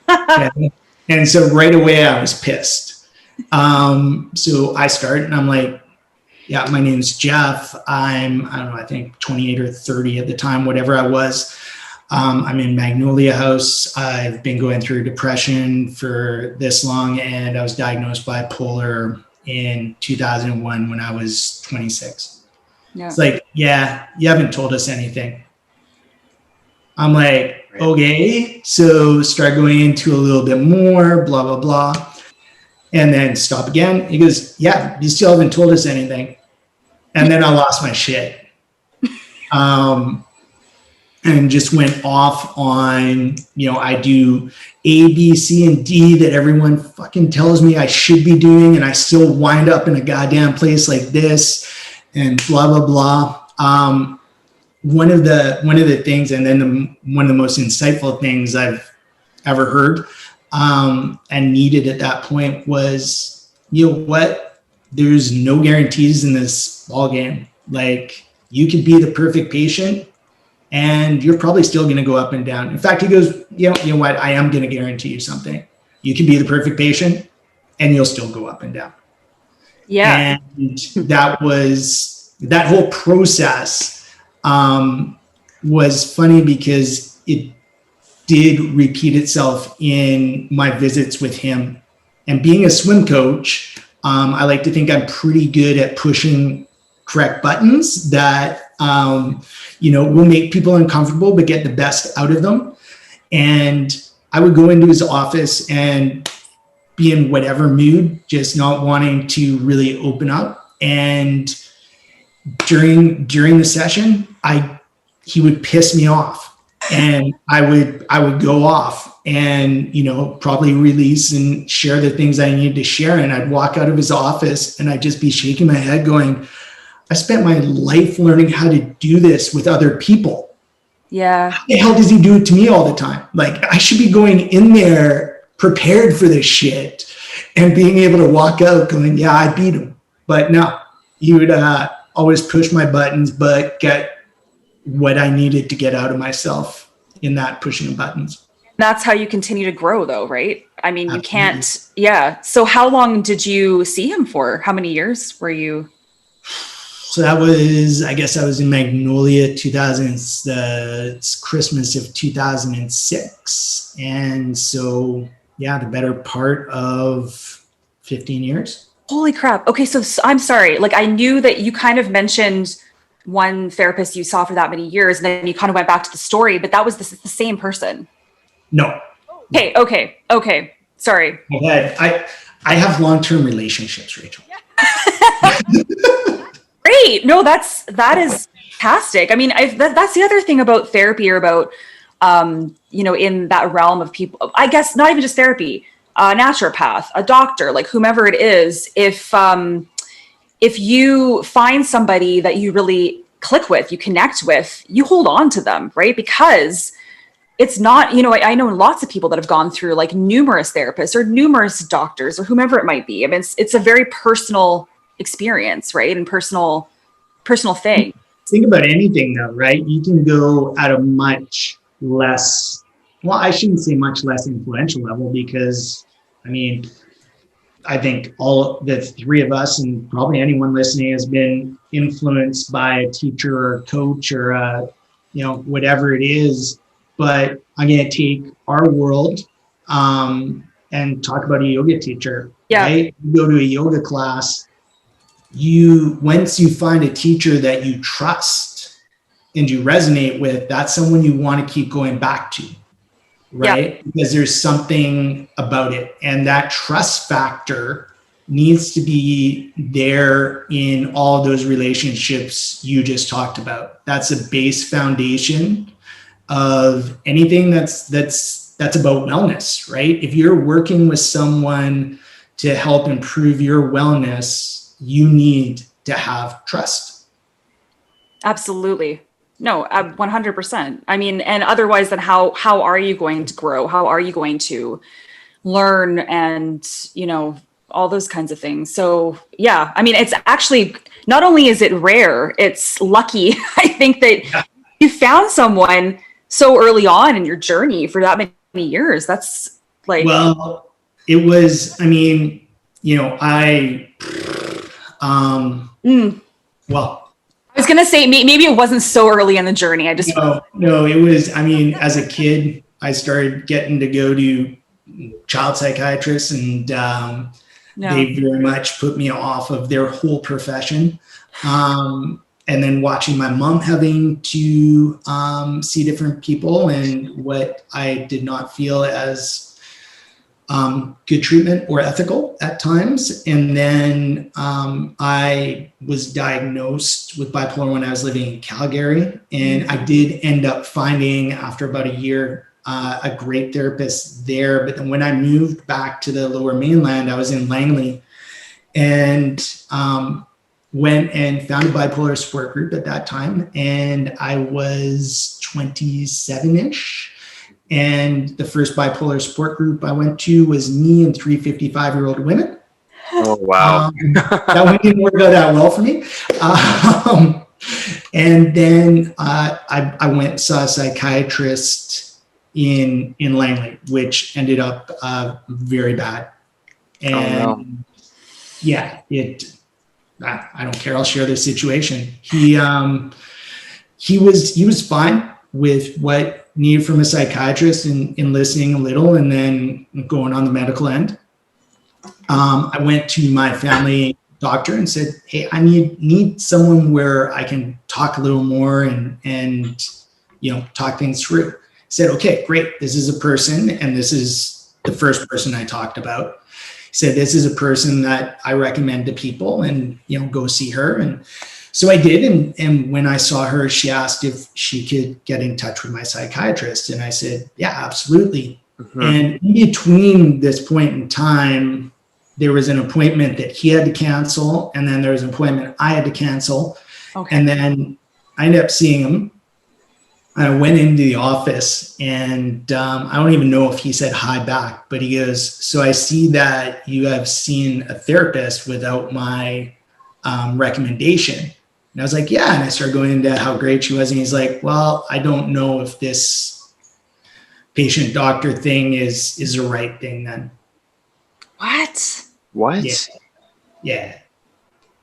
Okay? And so right away I was pissed. So I start and I'm like, yeah, my name's Jeff. I don't know, I think 28 or 30 at the time, whatever I was. I'm in Magnolia House. I've been going through depression for this long, and I was diagnosed bipolar in 2001 when I was 26. Yeah. It's like, yeah, you haven't told us anything. I'm like, okay, so start going into a little bit more, blah, blah, blah. And then stop again. He goes, yeah, you still haven't told us anything. And then I lost my shit. And just went off on, you know, I do A, B, C, and D that everyone fucking tells me I should be doing, and I still wind up in a goddamn place like this, and blah, blah, blah. One of the things, and then one of the most insightful things I've ever heard and needed at that point was, you know what? There's no guarantees in this ball game. Like, you could be the perfect patient, and you're probably still going to go up and down. In fact, he goes, you know what? I am going to guarantee you something. You can be the perfect patient, and you'll still go up and down. Yeah. And that whole process was funny because it did repeat itself in my visits with him. And being a swim coach, I like to think I'm pretty good at pushing correct buttons that, will make people uncomfortable, but get the best out of them. And I would go into his office and be in whatever mood, just not wanting to really open up. And during the session, he would piss me off. And I would go off and, probably release and share the things I needed to share. And I'd walk out of his office and I'd just be shaking my head going, I spent my life learning how to do this with other people. Yeah. How the hell does he do it to me all the time? Like, I should be going in there prepared for this shit and being able to walk out going, yeah, I beat him. But no, he would always push my buttons, but get what I needed to get out of myself in that pushing of buttons. That's how you continue to grow though, right? I mean, Absolutely. You can't, yeah. So how long did you see him for? How many years were you? So that was, I guess I was in Magnolia, it's Christmas of 2006. And so, yeah, the better part of 15 years. Holy crap. Okay. So I'm sorry. Like, I knew that you kind of mentioned one therapist you saw for that many years, and then you kind of went back to the story, but that was the same person. No. Okay. Sorry. I have long-term relationships, Rachel. Great. No, that is fantastic. I mean, that's the other thing about therapy, or about, in that realm of people, I guess not even just therapy, a naturopath, a doctor, like whomever it is, if you find somebody that you really click with, you connect with, you hold on to them, right? Because it's not, I know lots of people that have gone through like numerous therapists or numerous doctors or whomever it might be. I mean, it's a very personal experience, right? And personal thing. Think about anything though, right? You can go at a much less, well, I shouldn't say much less influential level, because I mean, I think all the three of us, and probably anyone listening, has been influenced by a teacher or a coach or whatever it is. But I'm going to take our world and talk about a yoga teacher. Yeah. Right? You go to a yoga class, once you find a teacher that you trust and you resonate with, that's someone you want to keep going back to. Right? Yeah. Because there's something about it. And that trust factor needs to be there in all those relationships you just talked about. That's a base foundation of anything that's about wellness, right? If you're working with someone to help improve your wellness, you need to have trust. Absolutely. No, 100%. I mean, and otherwise then how are you going to grow? How are you going to learn and, all those kinds of things. So yeah, I mean, it's actually, not only is it rare, it's lucky. I think that you found someone so early on in your journey for that many years. That's like, well, it was, I mean, well, I was going to say, maybe it wasn't so early in the journey. No, it was, I mean, as a kid, I started getting to go to child psychiatrists, and they very much put me off of their whole profession. And then watching my mom having to see different people, and what I did not feel as good treatment or ethical at times. And then I was diagnosed with bipolar when I was living in Calgary. And I did end up finding, after about a year, a great therapist there. But then when I moved back to the Lower Mainland, I was in Langley, and went and found a bipolar support group at that time. And I was 27-ish. And the first bipolar support group I went to was me and 3 55-year-old women. Oh, wow. That one didn't work out that well for me. And then I went and saw a psychiatrist in Langley, which ended up very bad. And yeah, I don't care. I'll share the situation. He was fine with what needed from a psychiatrist in listening a little, and then going on the medical end. I went to my family doctor and said, hey, I need someone where I can talk a little more and talk things through. He said, okay, great. This is a person, and this is the first person I talked about. He said, this is a person that I recommend to people, and go see her. And So I did. And when I saw her, she asked if she could get in touch with my psychiatrist. And I said, yeah, absolutely. Mm-hmm. And in between this point in time, there was an appointment that he had to cancel. And then there was an appointment I had to cancel. Okay. And then I ended up seeing him. I went into the office, and I don't even know if he said hi back, but he goes, so I see that you have seen a therapist without my recommendation. And I was like, yeah. And I started going into how great she was. And he's like, well, I don't know if this patient doctor thing is the right thing then. What? Yeah.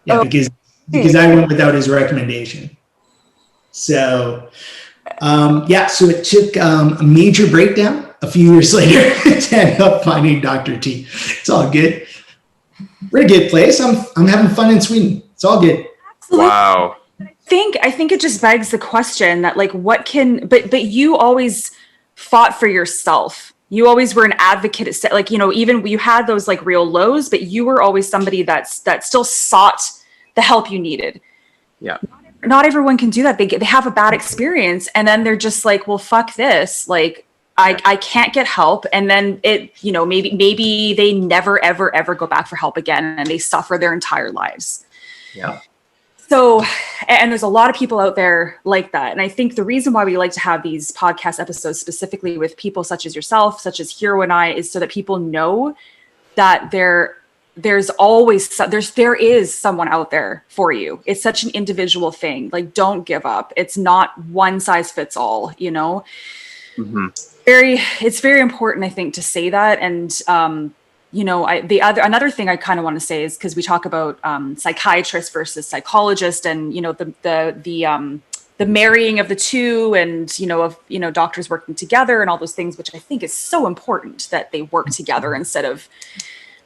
Because I went without his recommendation. So, so it took a major breakdown a few years later to end up finding Dr. T. It's all good. We're in a good place. I'm having fun in Sweden. It's all good. Absolutely. Wow. I think it just begs the question that like, what can, but you always fought for yourself. You always were an advocate. Like, you know, even you had those like real lows, but you were always somebody that still sought the help you needed. Yeah. Not everyone can do that. They have a bad experience and then they're just like, well, fuck this. Like, I can't get help. And then it, you know, maybe they never, ever, ever go back for help again and they suffer their entire lives. Yeah. So, and there's a lot of people out there like that. And I think the reason why we like to have these podcast episodes specifically with people such as yourself, such as Hero and I, is so that people know that there is someone out there for you. It's such an individual thing. Like, don't give up. It's not one size fits all, you know? Mm-hmm. It's very important, I think, to say that. And, you know, another thing I kind of want to say is because we talk about psychiatrist versus psychologist, and you know the marrying of the two, and you know doctors working together and all those things, which I think is so important that they work together instead of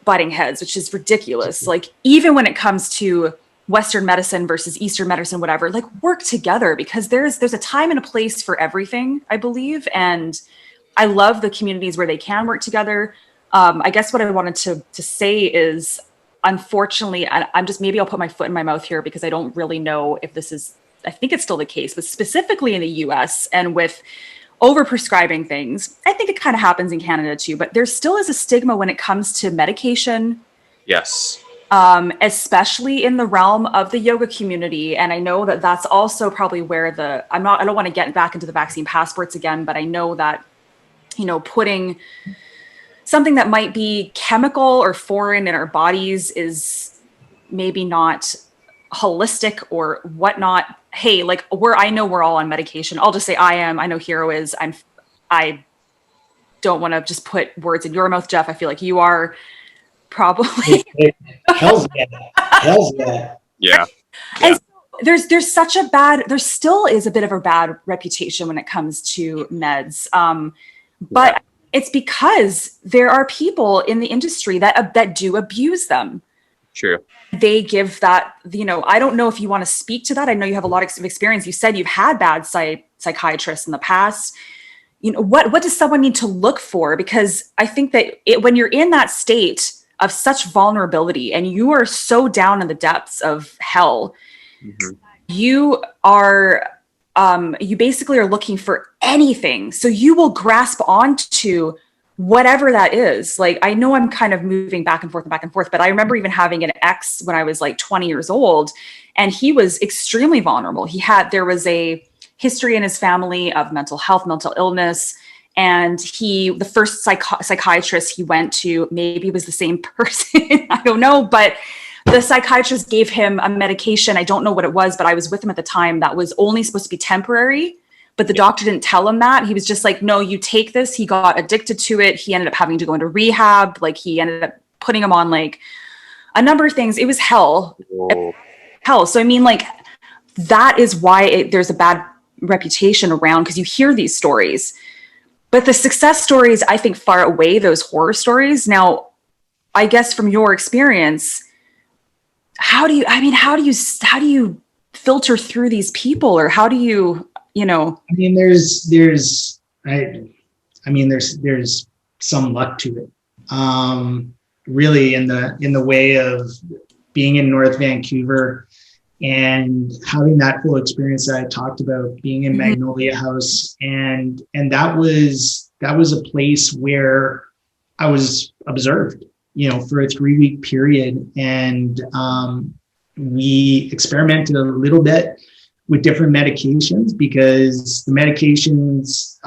butting heads, which is ridiculous. Like, even when it comes to Western medicine versus Eastern medicine, whatever, like, work together, because there's a time and a place for everything, I believe, and I love the communities where they can work together. I guess what I wanted to say is, unfortunately, maybe I'll put my foot in my mouth here because I don't really know if this is, I think it's still the case, but specifically in the US and with overprescribing things, I think it kind of happens in Canada too, but there still is a stigma when it comes to medication. Yes. Especially in the realm of the yoga community. And I know that that's also probably where I don't want to get back into the vaccine passports again, but I know that, you know, putting something that might be chemical or foreign in our bodies is maybe not holistic or whatnot. Hey, like, I know we're all on medication. I'll just say I am. I know Hero is. I don't want to just put words in your mouth, Jeff. I feel like you are probably. Hell's yeah. Yeah. And so there still is a bit of a bad reputation when it comes to meds. But it's because there are people in the industry that do abuse them. True. They give that, you know, I don't know if you want to speak to that. I know you have a lot of experience. You said you've had bad psychiatrists in the past. You know, what does someone need to look for? Because I think that when you're in that state of such vulnerability and you are so down in the depths of hell, mm-hmm. you basically are looking for anything. So you will grasp onto whatever that is. Like, I know I'm kind of moving back and forth, but I remember even having an ex when I was like 20 years old, and he was extremely vulnerable. There was a history in his family of mental health, mental illness. And the first psychiatrist he went to, maybe was the same person, I don't know, but the psychiatrist gave him a medication. I don't know what it was, but I was with him at the time, that was only supposed to be temporary. But the doctor didn't tell him that. He was just like, no, you take this. He got addicted to it. He ended up having to go into rehab. Like, he ended up putting him on like a number of things. It was hell. Whoa. Hell. So, I mean, like, that is why there's a bad reputation around, because you hear these stories. But the success stories, I think, far outweigh those horror stories. Now, I guess from your experience, how do you filter through these people, or how do you, you know? I mean, there's some luck to it. Really, in the way of being in North Vancouver, and having that whole experience that I talked about, being in Magnolia House, and that was a place where I was observed, for a 3-week period, and we experimented a little bit with different medications, because the medications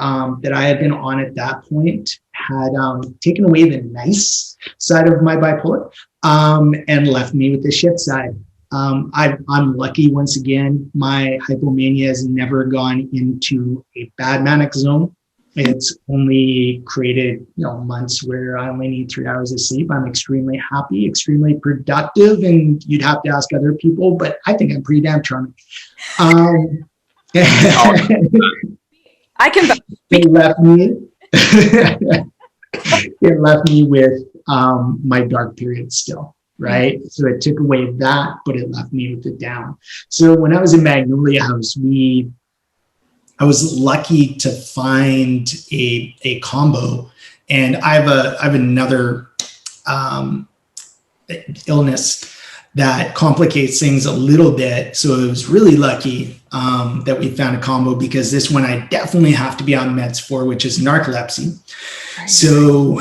that I had been on at that point had taken away the nice side of my bipolar and left me with the shit side. I'm lucky, once again, my hypomania has never gone into a bad manic zone. It's only created, months where I only need 3 hours of sleep. I'm extremely happy, extremely productive, and you'd have to ask other people, but I think I'm pretty damn charming. I can. It left me. It left me with my dark period still, right? So it took away that, but it left me with it down. So when I was in Magnolia House, I was lucky to find a combo, and I have another illness that complicates things a little bit. So it was really lucky that we found a combo, because this one I definitely have to be on meds for, which is narcolepsy. Right. So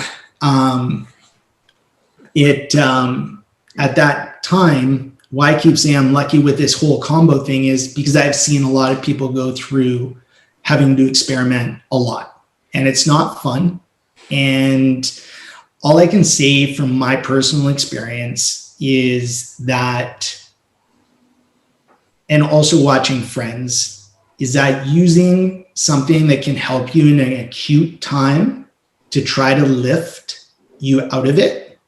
at that time, why I keep saying I'm lucky with this whole combo thing is because I've seen a lot of people go through having to experiment a lot, and it's not fun. And all I can say from my personal experience is that, and also watching friends, is that using something that can help you in an acute time to try to lift you out of it,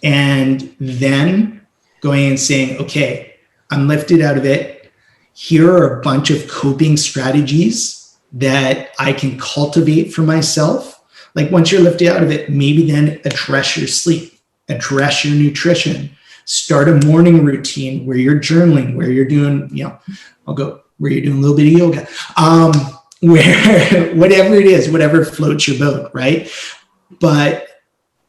and then going and saying, okay, I'm lifted out of it. Here are a bunch of coping strategies that I can cultivate for myself. Like, once you're lifted out of it, maybe then address your sleep, address your nutrition, start a morning routine where you're journaling, where you're doing, where you're doing a little bit of yoga, where whatever it is, whatever floats your boat, right? But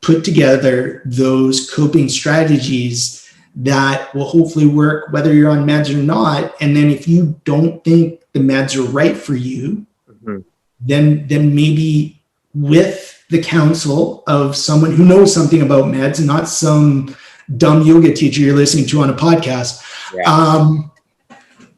put together those coping strategies that will hopefully work whether you're on meds or not. And then if you don't think the meds are right for you, then maybe with the counsel of someone who knows something about meds, and not some dumb yoga teacher you're listening to on a podcast.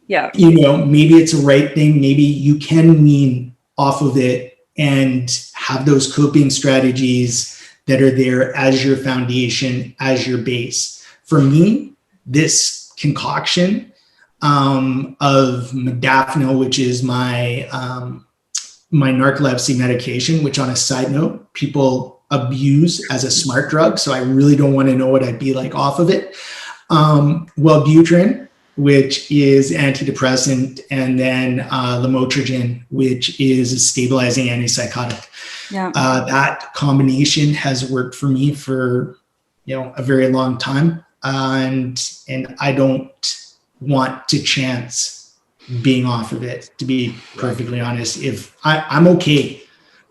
Maybe it's a right thing. Maybe you can wean off of it and have those coping strategies that are there as your foundation, as your base. For me, this concoction of modafinil, which is my narcolepsy medication, which, on a side note, people abuse as a smart drug. So I really don't want to know what I'd be like off of it. Wellbutrin, which is antidepressant, and then lamotrigine, which is a stabilizing antipsychotic. Yeah. That combination has worked for me for a very long time, and I don't want to chance being off of it, to be perfectly honest. If I'm okay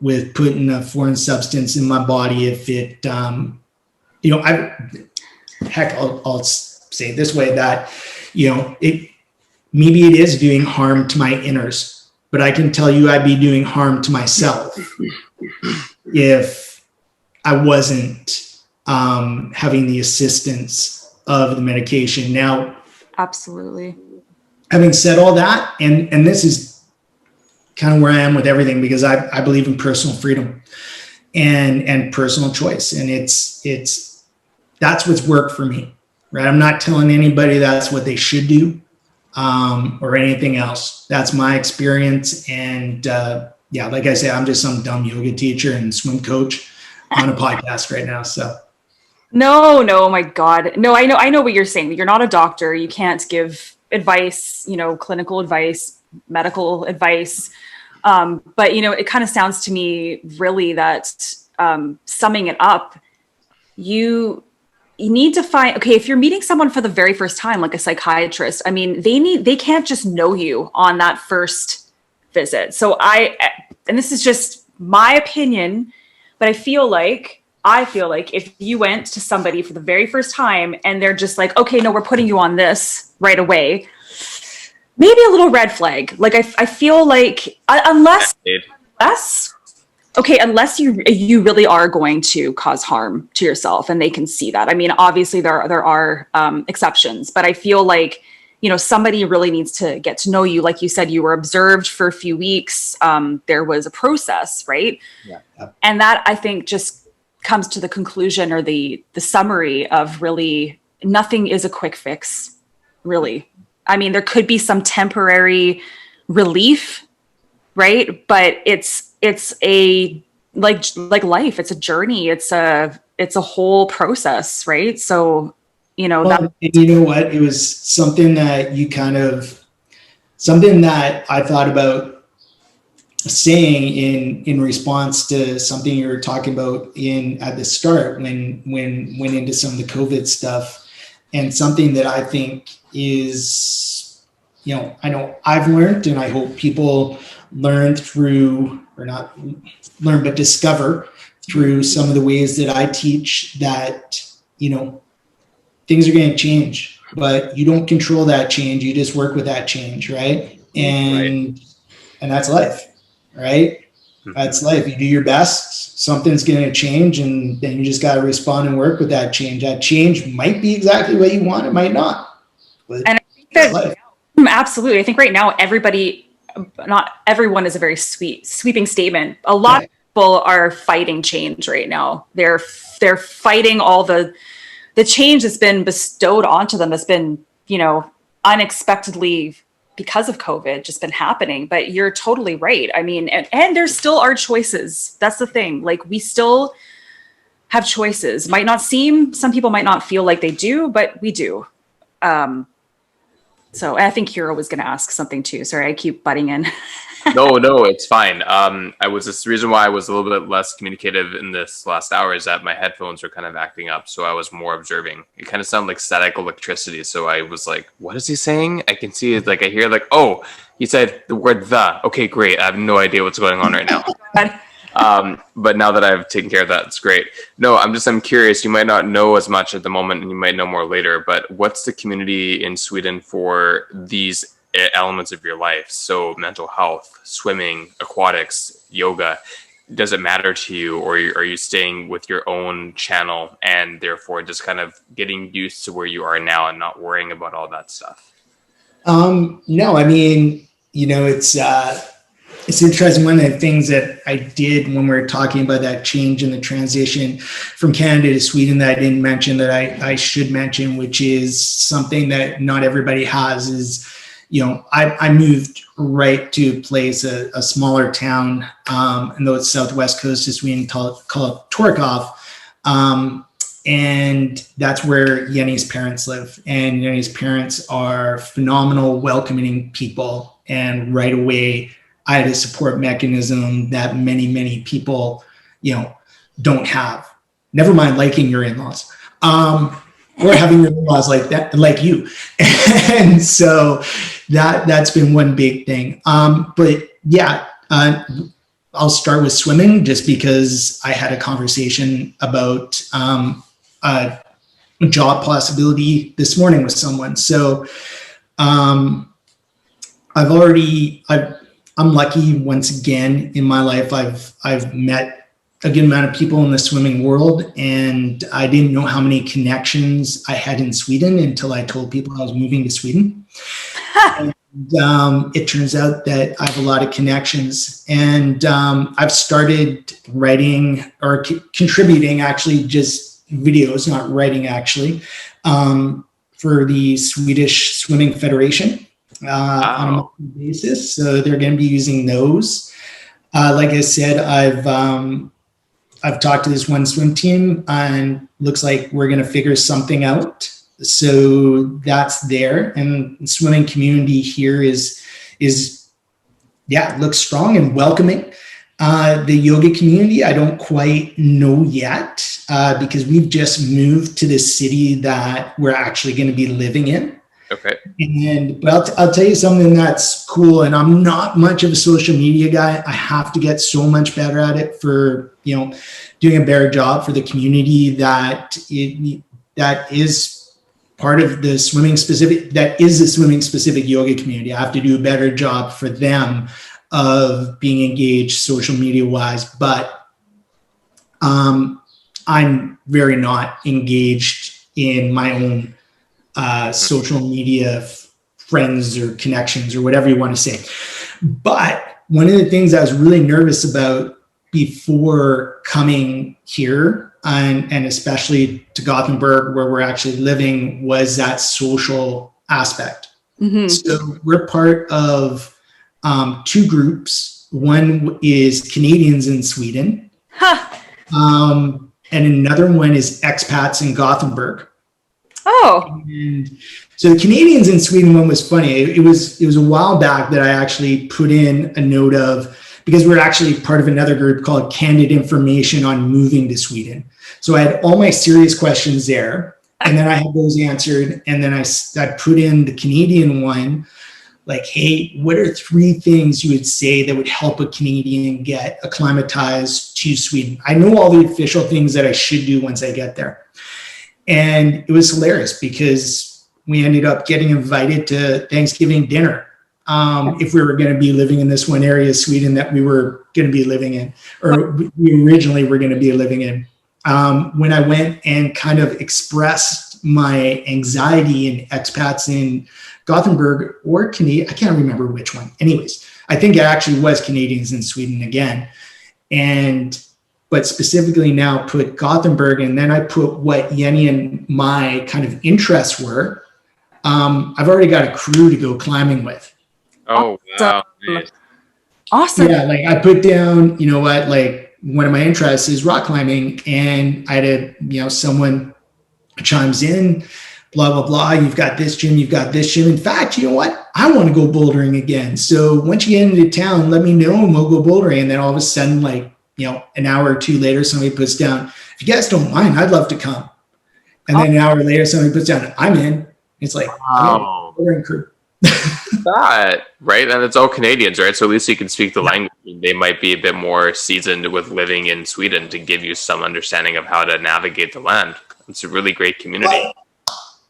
with putting a foreign substance in my body, if it I'll say it this way, that maybe it is doing harm to my inners, but I can tell you I'd be doing harm to myself if I wasn't having the assistance of the medication. Now, absolutely. Having said all that, and this is kind of where I am with everything, because I believe in personal freedom and personal choice, and it's that's what's worked for me, right? I'm not telling anybody that's what they should do or anything else. That's my experience, and like I say, I'm just some dumb yoga teacher and swim coach on a podcast right now. So no, my God, no, I know what you're saying. You're not a doctor. You can't give advice, clinical advice, medical advice. But it kind of sounds to me really that summing it up, you need to find, okay, if you're meeting someone for the very first time, like a psychiatrist, I mean, they can't just know you on that first visit. So and this is just my opinion, but I feel like I feel like if you went to somebody for the very first time and they're just like, okay, no, we're putting you on this right away, maybe a little red flag. Like I feel like unless unless you really are going to cause harm to yourself and they can see that. I mean, obviously there are exceptions, but I feel like, you know, somebody really needs to get to know you. Like you said, you were observed for a few weeks. There was a process, right? Yeah. And that, I think, just comes to the conclusion or the summary of really nothing is a quick fix, really. I mean, there could be some temporary relief, right? But it's a like life. It's a journey. It's a whole process, right? So, you know, Well, and you know what? It was something that something that I thought about saying in response to something you were talking about at the start when went into some of the COVID stuff, and something that I think is, you know, I know I've learned, and I hope people learn through, or not learn, but discover through some of the ways that I teach, that, you know, things are going to change, but you don't control that change. You just work with that change. Right. And that's life. Right. Mm-hmm. That's life. You do your best, something's going to change, and then you just got to respond and work with that change. That change might be exactly what you want. It might not. But and I think that absolutely. I think right now, not everyone is a very sweeping statement. A lot of people are fighting change right now. They're fighting all the change that's been bestowed onto them, that's been, you know, unexpectedly because of COVID just been happening. But you're totally right. I mean, and there still are choices. That's the thing. Like, we still have choices. Some people might not feel like they do, but we do. So I think Hero was going to ask something too. Sorry, I keep butting in. No, it's fine. The reason why I was a little bit less communicative in this last hour is that my headphones were kind of acting up, so I was more observing. It kind of sounded like static electricity, so I was like, what is he saying? I can see it, like I hear like, oh, he said the word "the." Okay, great. I have no idea what's going on right now. But now that I've taken care of that, it's great. No, I'm curious. You might not know as much at the moment, and you might know more later, but what's the community in Sweden for these elements of your life? So mental health, swimming, aquatics, yoga, does it matter to you, or are you staying with your own channel and therefore just kind of getting used to where you are now and not worrying about all that stuff? No, I mean, you know, it's interesting. One of the things that I did when we were talking about that change in the transition from Canada to Sweden that I didn't mention, that I should mention, which is something that not everybody has, is, you know, I moved right to a place, a smaller town, and though it's southwest coast of Sweden, called Torkov. And that's where Jenny's parents live. And Jenny's parents are phenomenal, welcoming people. And right away, I had a support mechanism that many, many people, you know, don't have. Never mind liking your in-laws. Or having your in-laws like that, like you. And so that's been one big thing. But yeah, I'll start with swimming, just because I had a conversation about a job possibility this morning with someone. So I'm lucky, once again in my life, I've met a good amount of people in the swimming world, and I didn't know how many connections I had in Sweden until I told people I was moving to Sweden. And it turns out that I have a lot of connections, and I've started writing or contributing, actually, just videos, not writing, actually, for the Swedish Swimming Federation on a monthly basis. So they're going to be using those. Like I said, I've talked to this one swim team, and looks like we're going to figure something out. So that's there. And the swimming community here is looks strong and welcoming. The yoga community, I don't quite know yet, because we've just moved to this city that we're actually going to be living in. Okay. But I'll tell you something that's cool. And I'm not much of a social media guy. I have to get so much better at it for, doing a better job for the community that is part of the swimming specific yoga community. I have to do a better job for them of being engaged social media wise, but I'm very not engaged in my own social media friends or connections or whatever you want to say. But one of the things I was really nervous about before coming here and especially to Gothenburg where we're actually living was that social aspect. Mm-hmm. So we're part of two groups. One is Canadians in Sweden. Huh. And another one is expats in Gothenburg. Oh. And so the Canadians in Sweden one was funny. It was a while back that I actually put in a note of, because we're actually part of another group called Candid Information on Moving to Sweden. So I had all my serious questions there, and then I had those answered. And then I put in the Canadian one, like, hey, what are 3 things you would say that would help a Canadian get acclimatized to Sweden? I know all the official things that I should do once I get there. And it was hilarious because we ended up getting invited to Thanksgiving dinner if we were going to be living in this one area of Sweden that we were going to be living in, or we originally were going to be living in. When I went and kind of expressed my anxiety in expats in Gothenburg or Canada, I can't remember which one. Anyways, I think it actually was Canadians in Sweden again. But specifically now put Gothenburg, and then I put what Yenny and my kind of interests were. I've already got a crew to go climbing with. Oh, wow. Awesome. Yeah, like I put down, like one of my interests is rock climbing, and I had someone chimes in, blah, blah, blah. You've got this gym, you've got this gym. In fact, you know what? I want to go bouldering again. So once you get into town, let me know and we'll go bouldering. And then all of a sudden, like, an hour or 2 later, somebody puts down, if you guys don't mind, I'd love to come. And then an hour later, somebody puts down, I'm in. It's like, wow. Bouldering crew. That, right? And it's all Canadians, right? So at least you can speak the language. They might be a bit more seasoned with living in Sweden to give you some understanding of how to navigate the land. It's a really great community.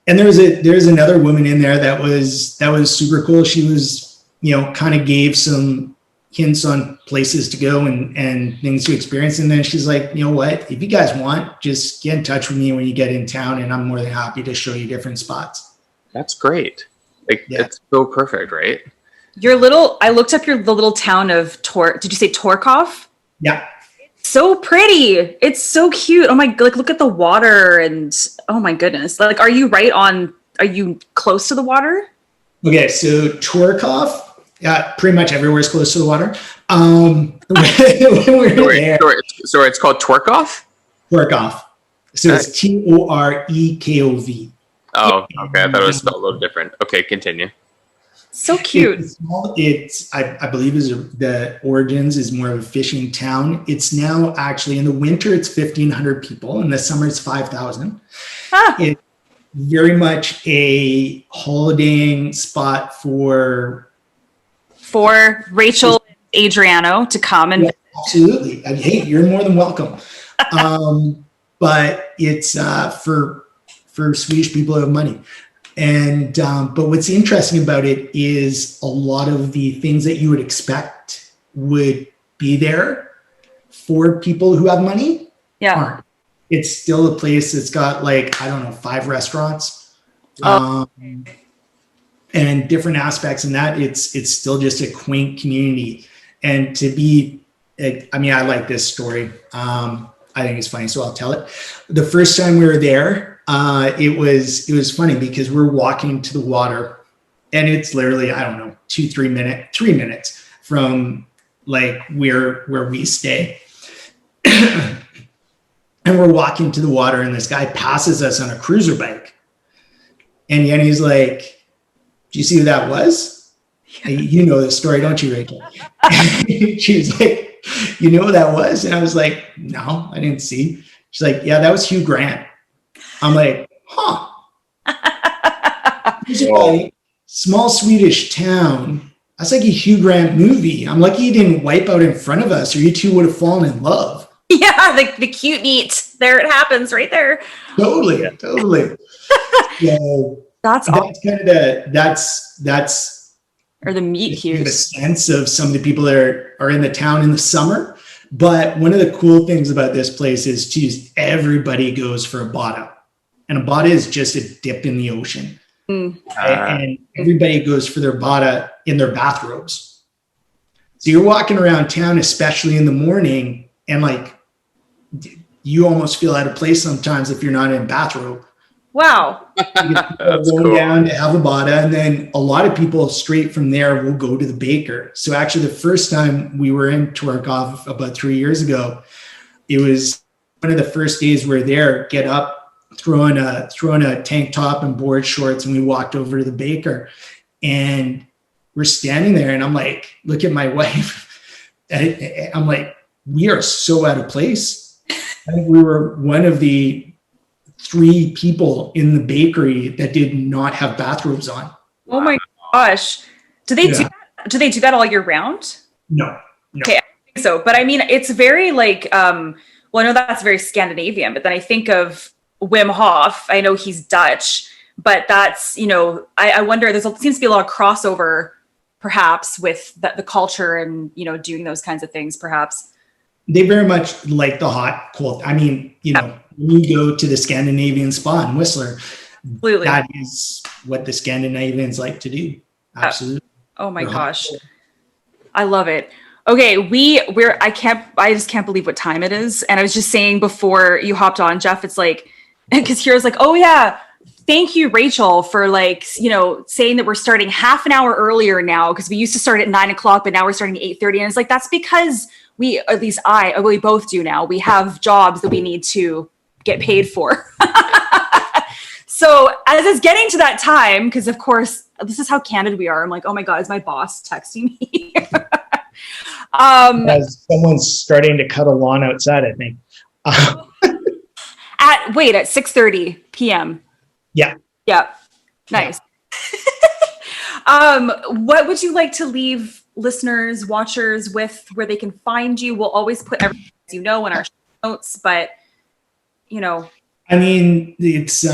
And there's another woman in there that was super cool. She was, kind of gave some hints on places to go and things to experience. And then she's like, you know what, if you guys want, just get in touch with me when you get in town, and I'm more than happy to show you different spots. That's great. Like, yeah. It's so perfect, right? I looked up the little town of did you say Torkov? Yeah. So pretty. It's so cute. Oh my, like, look at the water, and oh my goodness. Like, are you close to the water? Okay. So Torkov, pretty much everywhere is close to the water. Sorry, it's called Torkov? Torkov. So it's Torekov. Oh, okay. I thought it was spelled a little different. Okay, continue. So cute. I believe the origins is more of a fishing town. It's now actually, in the winter, it's 1,500 people. In the summer, it's 5,000. It's very much a holidaying spot for Rachel and Adriano to come and absolutely. Hey, you're more than welcome. But it's for Swedish people who have money. And but what's interesting about it is a lot of the things that you would expect would be there for people who have money. Yeah. Aren't. It's still a place that's got, like, 5 restaurants. And different aspects in that, it's still just a quaint community. And I like this story. I think it's funny, so I'll tell it. The first time we were there, it was funny because we're walking to the water, and it's literally, 3 minutes from like where we stay. And we're walking to the water, and this guy passes us on a cruiser bike. And Yenny's like, do you see who that was? You know the story, don't you, Rachel? She was like, you know who that was? And I was like, no, I didn't see. She's like, yeah, that was Hugh Grant. I'm like, huh. Jewcy, small Swedish town. That's like a Hugh Grant movie. I'm lucky he didn't wipe out in front of us, or you two would have fallen in love. Yeah, the cute meet. There it happens right there. Totally. So That's awesome. that's kind of that's Or the meet give a cute. sense of some of the people that are in the town in the summer. But one of the cool things about this place is, geez, everybody goes for a bada. And a bada is just a dip in the ocean. And everybody goes for their bada in their bathrobes. So you're walking around town, especially in the morning, and like you almost feel out of place sometimes if you're not in a bathrobe. Wow. That's Going cool. down to have a bada, and then a lot of people straight from there will go to the baker. So actually, the first time we were in Torkov about 3 years ago, it was one of the first days we were there. Get up, throw on a tank top and board shorts, and we walked over to the baker, and we're standing there, and I'm like, look at my wife. I'm like, we are so out of place. I think we were one of the 3 people in the bakery that did not have bathrobes on. Oh my gosh. Do they do that all year round? No. Okay, I think so. But I mean, it's very like, well, I know that's very Scandinavian, but then I think of Wim Hof. I know he's Dutch, but that's, I wonder, seems to be a lot of crossover perhaps with the culture and, doing those kinds of things perhaps. They very much like the hot, cold. I mean, when you go to the Scandinavian spa in Whistler, Absolutely. that is what the Scandinavians like to do. Absolutely. Oh my gosh. I love it. Okay, I just can't believe what time it is. And I was just saying before you hopped on, Jeff, it's like, because Hero's like, oh yeah, thank you, Rachel, for saying that we're starting half an hour earlier now, because we used to start at 9:00, but now we're starting at 8:30. And it's like, that's because we both do now. We have jobs that we need to get paid for. So as it's getting to that time, because of course, this is how candid we are. I'm like, oh my God, is my boss texting me? As someone's starting to cut a lawn outside, I think. At 6:30 p.m. Yeah. Nice. Yeah. What would you like to leave listeners, watchers with, where they can find you? We'll always put everything in our show notes, but I mean, it's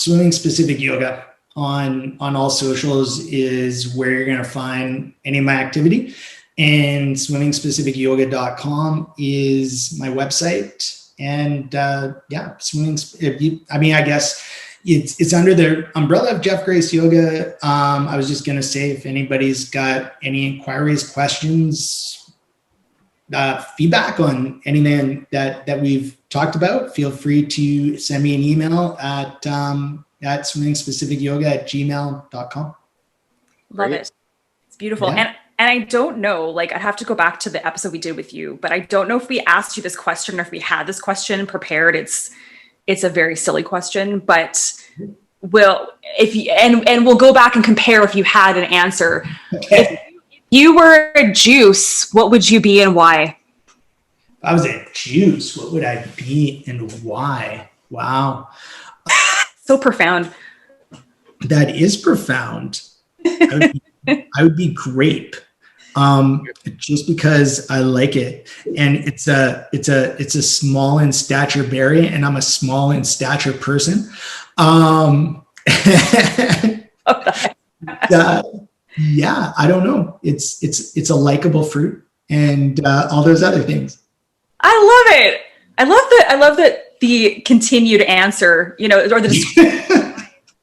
swimming specific yoga on all socials is where you're going to find any of my activity, and swimmingspecificyoga.com is my website. And swimming. I guess it's under the umbrella of Jeff Grace Yoga. I was just going to say, if anybody's got any inquiries, questions, feedback on anything that we've talked about, feel free to send me an email at swimmingspecificyoga@gmail.com. Love it. It's beautiful. Yeah. And I don't know, I'd have to go back to the episode we did with you, but I don't know if we asked you this question or if we had this question prepared. It's a very silly question, but we'll go back and compare if you had an answer. Okay. If you were a juice, what would you be and why? If I was a juice, what would I be and why? Wow. So profound. That is profound. I would be grape. Just because I like it, and it's a small in stature berry, and I'm a small in stature person. Yeah, I don't know. It's a likable fruit, and all those other things. I love it. I love that the continued answer, or the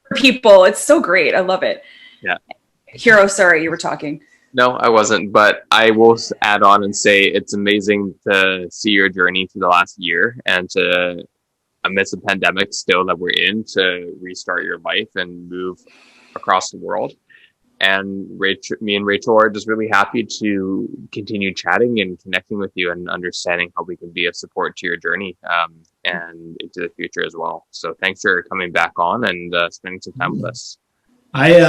for people. It's so great. I love it. Yeah. Hero, sorry, you were talking. No, I wasn't, but I will add on and say it's amazing to see your journey through the last year, and to, amidst the pandemic still that we're in, to restart your life and move across the world. And me and Rachel are just really happy to continue chatting and connecting with you and understanding how we can be of support to your journey and into the future as well. So thanks for coming back on and spending some time with us. I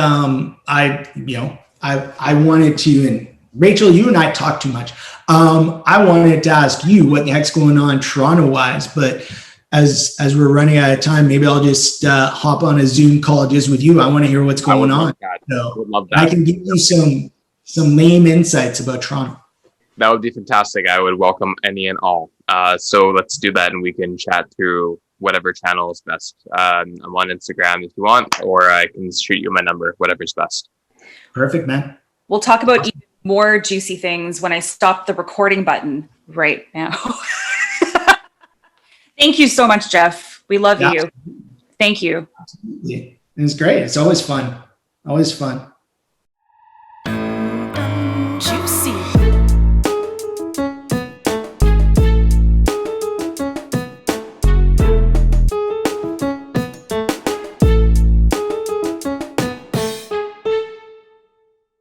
wanted to, and Rachel, you and I talk too much. I wanted to ask you what the heck's going on Toronto-wise, but as we're running out of time, maybe I'll just hop on a Zoom call just with you. I want to hear what's going on. I would love that. I can give you some lame insights about Toronto. That would be fantastic. I would welcome any and all. So let's do that, and we can chat through whatever channel is best. I'm on Instagram if you want, or I can shoot you my number, whatever's best. Perfect, man. We'll talk about even more juicy things when I stop the recording button right now. Thank you so much, Jeff. We love you. Thank you. Absolutely. It's great. It's always fun. Always fun.